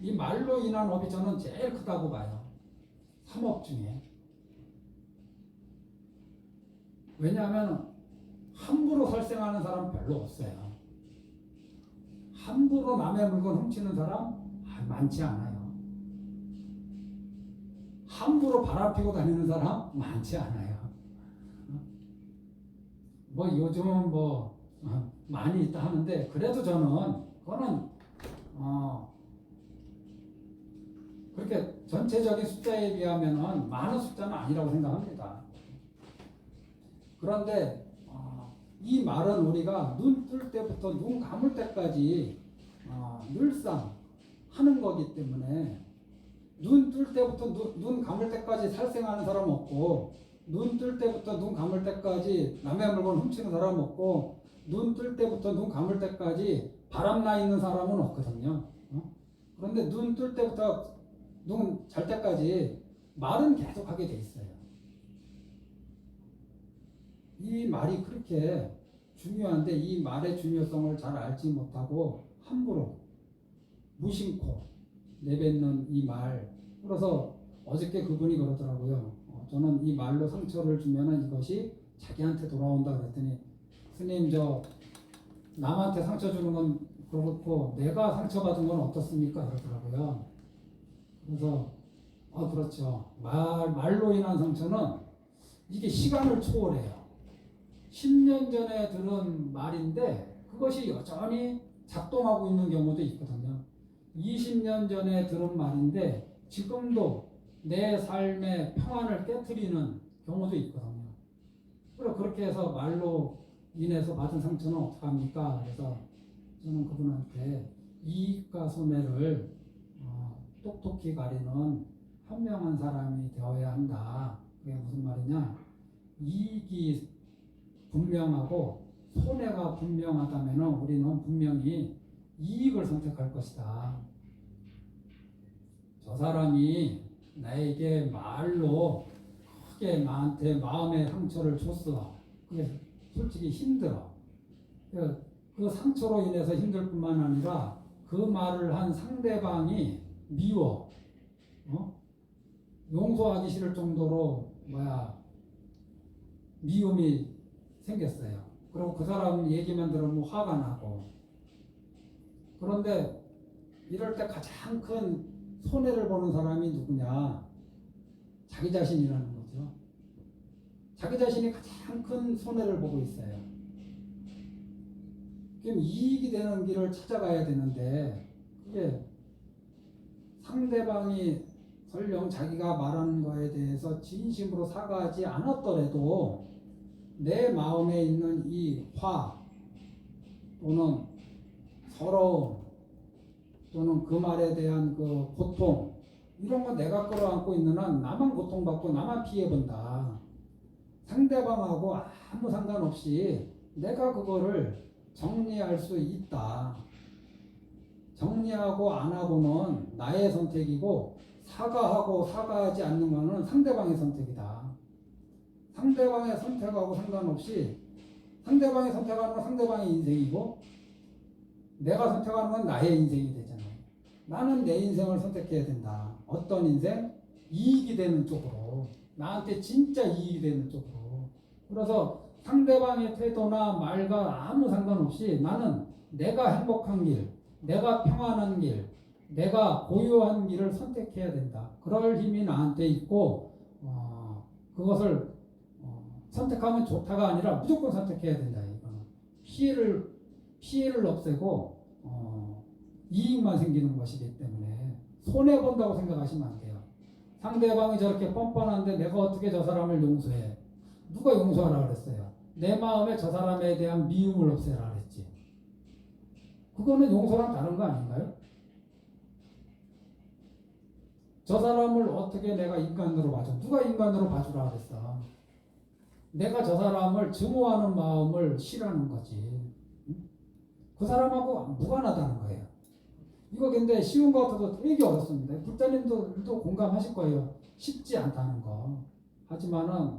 이 말로 인한 업이 저는 제일 크다고 봐요. 3업 중에. 왜냐하면 함부로 살생하는 사람 별로 없어요. 함부로 남의 물건 훔치는 사람 많지 않아요. 함부로 바람 피고 다니는 사람 많지 않아요. 뭐 요즘은 뭐 많이 있다 하는데 그래도 저는 그거는 그렇게 전체적인 숫자에 비하면은 많은 숫자는 아니라고 생각합니다. 그런데 이 말은 우리가 눈 뜰 때부터 눈 감을 때까지 늘상 하는 거기 때문에 눈 뜰 때부터 눈 감을 때까지 살생하는 사람 없고 눈 뜰 때부터 눈 감을 때까지 남의 물건 훔치는 사람 없고 눈 뜰 때부터 눈 감을 때까지 바람나 있는 사람은 없거든요. 그런데 눈 뜰 때부터 눈 잘 때까지 말은 계속 하게 돼 있어요. 이 말이 그렇게 중요한데 이 말의 중요성을 잘 알지 못하고 함부로 무심코 내뱉는 이 말. 그래서 어저께 그분이 그러더라고요. 저는 이 말로 상처를 주면은 이것이 자기한테 돌아온다 그랬더니 스님 저 남한테 상처 주는 건 그렇고 내가 상처받은 건 어떻습니까? 그러더라고요. 그래서 그렇죠. 말로 인한 상처는 이게 시간을 초월해요. 10년 전에 들은 말인데 그것이 여전히 작동하고 있는 경우도 있거든요. 20년 전에 들은 말인데 지금도 내 삶의 평안을 깨트리는 경우도 있거든요. 그리고 그렇게 해서 말로 인해서 받은 상처는 어떡합니까? 그래서 저는 그분한테 이익과 손해를 똑똑히 가리는 현명한 사람이 되어야 한다. 그게 무슨 말이냐? 이익이 분명하고 손해가 분명하다면 우리는 분명히 이익을 선택할 것이다. 저 사람이 나에게 말로 크게 나한테 마음의 상처를 줬어. 그게 솔직히 힘들어. 그 상처로 인해서 힘들 뿐만 아니라 그 말을 한 상대방이 미워. 용서하기 싫을 정도로 미움이 생겼어요. 그리고 그 사람 얘기만 들으면 화가 나고. 그런데 이럴 때 가장 큰 손해를 보는 사람이 누구냐? 자기 자신이라는 거죠. 자기 자신이 가장 큰 손해를 보고 있어요. 그럼 이익이 되는 길을 찾아가야 되는데 그게 상대방이 설령 자기가 말하는 거에 대해서 진심으로 사과하지 않았더라도 내 마음에 있는 이 화 또는 서러움 또는 그 말에 대한 그 고통 이런 거 내가 끌어안고 있는 한 나만 고통받고 나만 피해본다. 상대방하고 아무 상관없이 내가 그거를 정리할 수 있다. 정리하고 안 하고는 나의 선택이고 사과하고 사과하지 않는 거는 상대방의 선택이다. 상대방의 선택하고 상관없이 상대방이 선택하는 건 상대방의 인생이고 내가 선택하는 건 나의 인생이 되잖아요. 나는 내 인생을 선택해야 된다. 어떤 인생? 이익이 되는 쪽으로. 나한테 진짜 이익이 되는 쪽으로. 그래서 상대방의 태도나 말과 아무 상관없이 나는 내가 행복한 길, 내가 평안한 길, 내가 고요한 길을 선택해야 된다. 그럴 힘이 나한테 있고 그것을 선택하면 좋다가 아니라 무조건 선택해야 된다. 이거는 피해를 없애고 이익만 생기는 것이기 때문에 손해 본다고 생각하시면 안 돼요. 상대방이 저렇게 뻔뻔한데 내가 어떻게 저 사람을 용서해? 누가 용서하라 그랬어요? 내 마음에 저 사람에 대한 미움을 없애라 그랬지. 그거는 용서랑 다른 거 아닌가요? 저 사람을 어떻게 내가 인간으로 봐줘? 누가 인간으로 봐주라 그랬어? 내가 저 사람을 증오하는 마음을 싫어하는 거지. 그 사람하고 무관하다는 거예요. 이거 근데 쉬운 것 같아도 되게 어렵습니다. 불자님들도 공감하실 거예요. 쉽지 않다는 거. 하지만은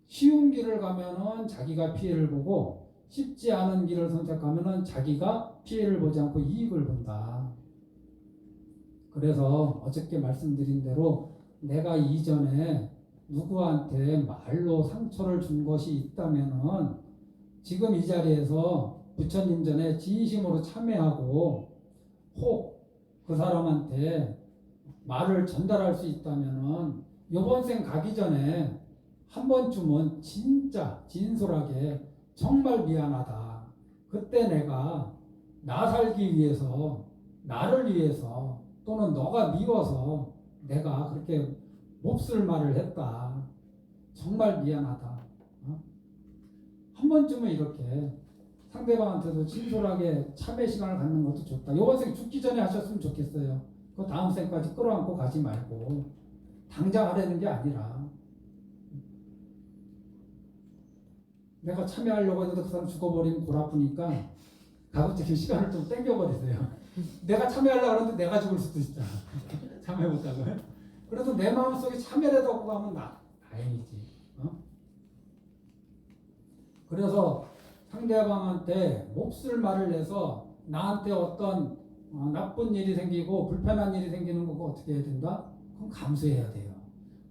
쉬운 길을 가면은 자기가 피해를 보고 쉽지 않은 길을 선택하면은 자기가 피해를 보지 않고 이익을 본다. 그래서 어저께 말씀드린 대로 내가 이전에 누구한테 말로 상처를 준 것이 있다면은 지금 이 자리에서 부처님 전에 진심으로 참회하고 혹 그 사람한테 말을 전달할 수 있다면은 이번 생 가기 전에 한 번쯤은 진짜 진솔하게 정말 미안하다. 그때 내가 나 살기 위해서 나를 위해서 또는 너가 미워서 내가 그렇게 몹쓸 말을 했다. 정말 미안하다. 한 번쯤은 이렇게 상대방한테도 진솔하게 참회 시간을 갖는 것도 좋다. 이번 생 죽기 전에 하셨으면 좋겠어요. 그 다음 생까지 끌어안고 가지 말고 당장 하려는 게 아니라 내가 참여하려고 했는데 그 사람 죽어버리면 골 아프니까 가급적인 시간을 좀 땡겨버리세요. 내가 참여하려고 하는데 내가 죽을 수도 있잖아. 참여 못하고요. 그래도 내 마음속에 참여라도 가면 다행이지. 그래서 상대방한테 몹쓸 말을 내서 나한테 어떤 나쁜 일이 생기고 불편한 일이 생기는 거 어떻게 해야 된다? 그럼 감수해야 돼요.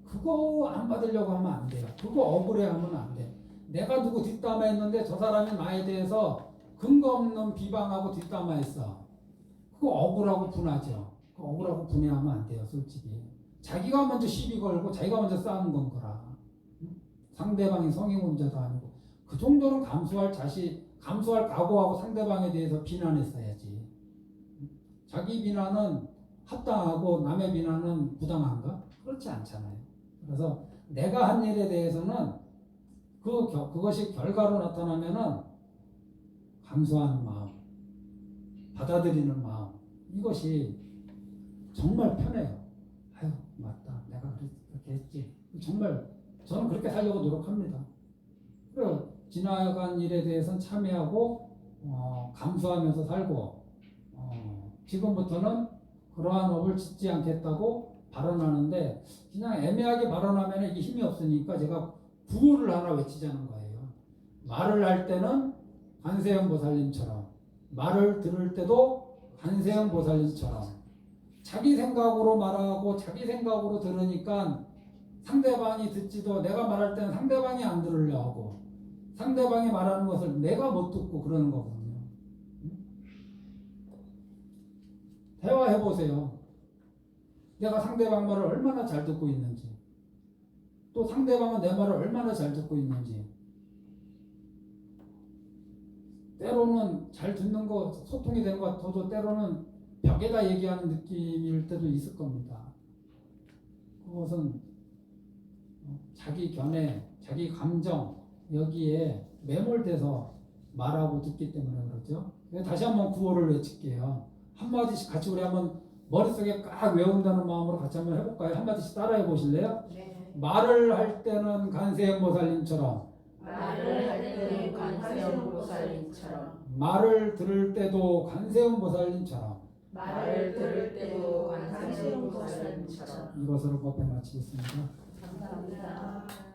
그거 안 받으려고 하면 안 돼요. 그거 억울해하면 안 돼. 내가 누구 뒷담화했는데 저 사람이 나에 대해서 근거 없는 비방하고 뒷담화했어. 그거 억울하고 분하죠. 그거 억울하고 분해하면 안 돼요. 솔직히. 자기가 먼저 시비 걸고 자기가 먼저 싸우는 건 거라. 상대방이 성행문자도 아니고 그 정도는 감수할 각오하고 상대방에 대해서 비난했어야지. 자기 비난은 합당하고 남의 비난은 부당한가? 그렇지 않잖아요. 그래서 내가 한 일에 대해서는 그것이 결과로 나타나면은 감수하는 마음, 받아들이는 마음, 이것이 정말 편해요. 아유, 맞다. 내가 그렇게 했지. 정말 저는 그렇게 살려고 노력합니다. 그래서 지나간 일에 대해서는 참여하고 감수하면서 살고 지금부터는 그러한 업을 짓지 않겠다고 발언하는데 그냥 애매하게 발언하면 이게 힘이 없으니까 제가 구호를 하나 외치자는 거예요. 말을 할 때는 관세음 보살님처럼, 말을 들을 때도 관세음 보살님처럼 자기 생각으로 말하고 자기 생각으로 들으니까 상대방이 듣지도 내가 말할 때는 상대방이 안 들으려 하고 상대방이 말하는 것을 내가 못 듣고 그러는 거거든요. 대화해보세요. 내가 상대방 말을 얼마나 잘 듣고 있는지 또 상대방은 내 말을 얼마나 잘 듣고 있는지 때로는 잘 듣는 거 소통이 되는 것 같아도 때로는 벽에다 얘기하는 느낌일 때도 있을 겁니다. 그것은 자기 견해, 자기 감정 여기에 매몰돼서 말하고 듣기 때문에 그렇죠. 다시 한번 구호를 외칠게요. 한마디씩 같이 우리 한번 머릿속에 꽉 외운다는 마음으로 같이 한번 해볼까요? 한마디씩 따라해 보실래요? 네. 말을 할 때는 관세음보살님처럼 말을 할 때는 관세음보살님처럼 말을 들을 때도 관세음보살님처럼 말을 들을 때도 관상음보살님처럼. 이것으로 법회 마치겠습니다. 감사합니다.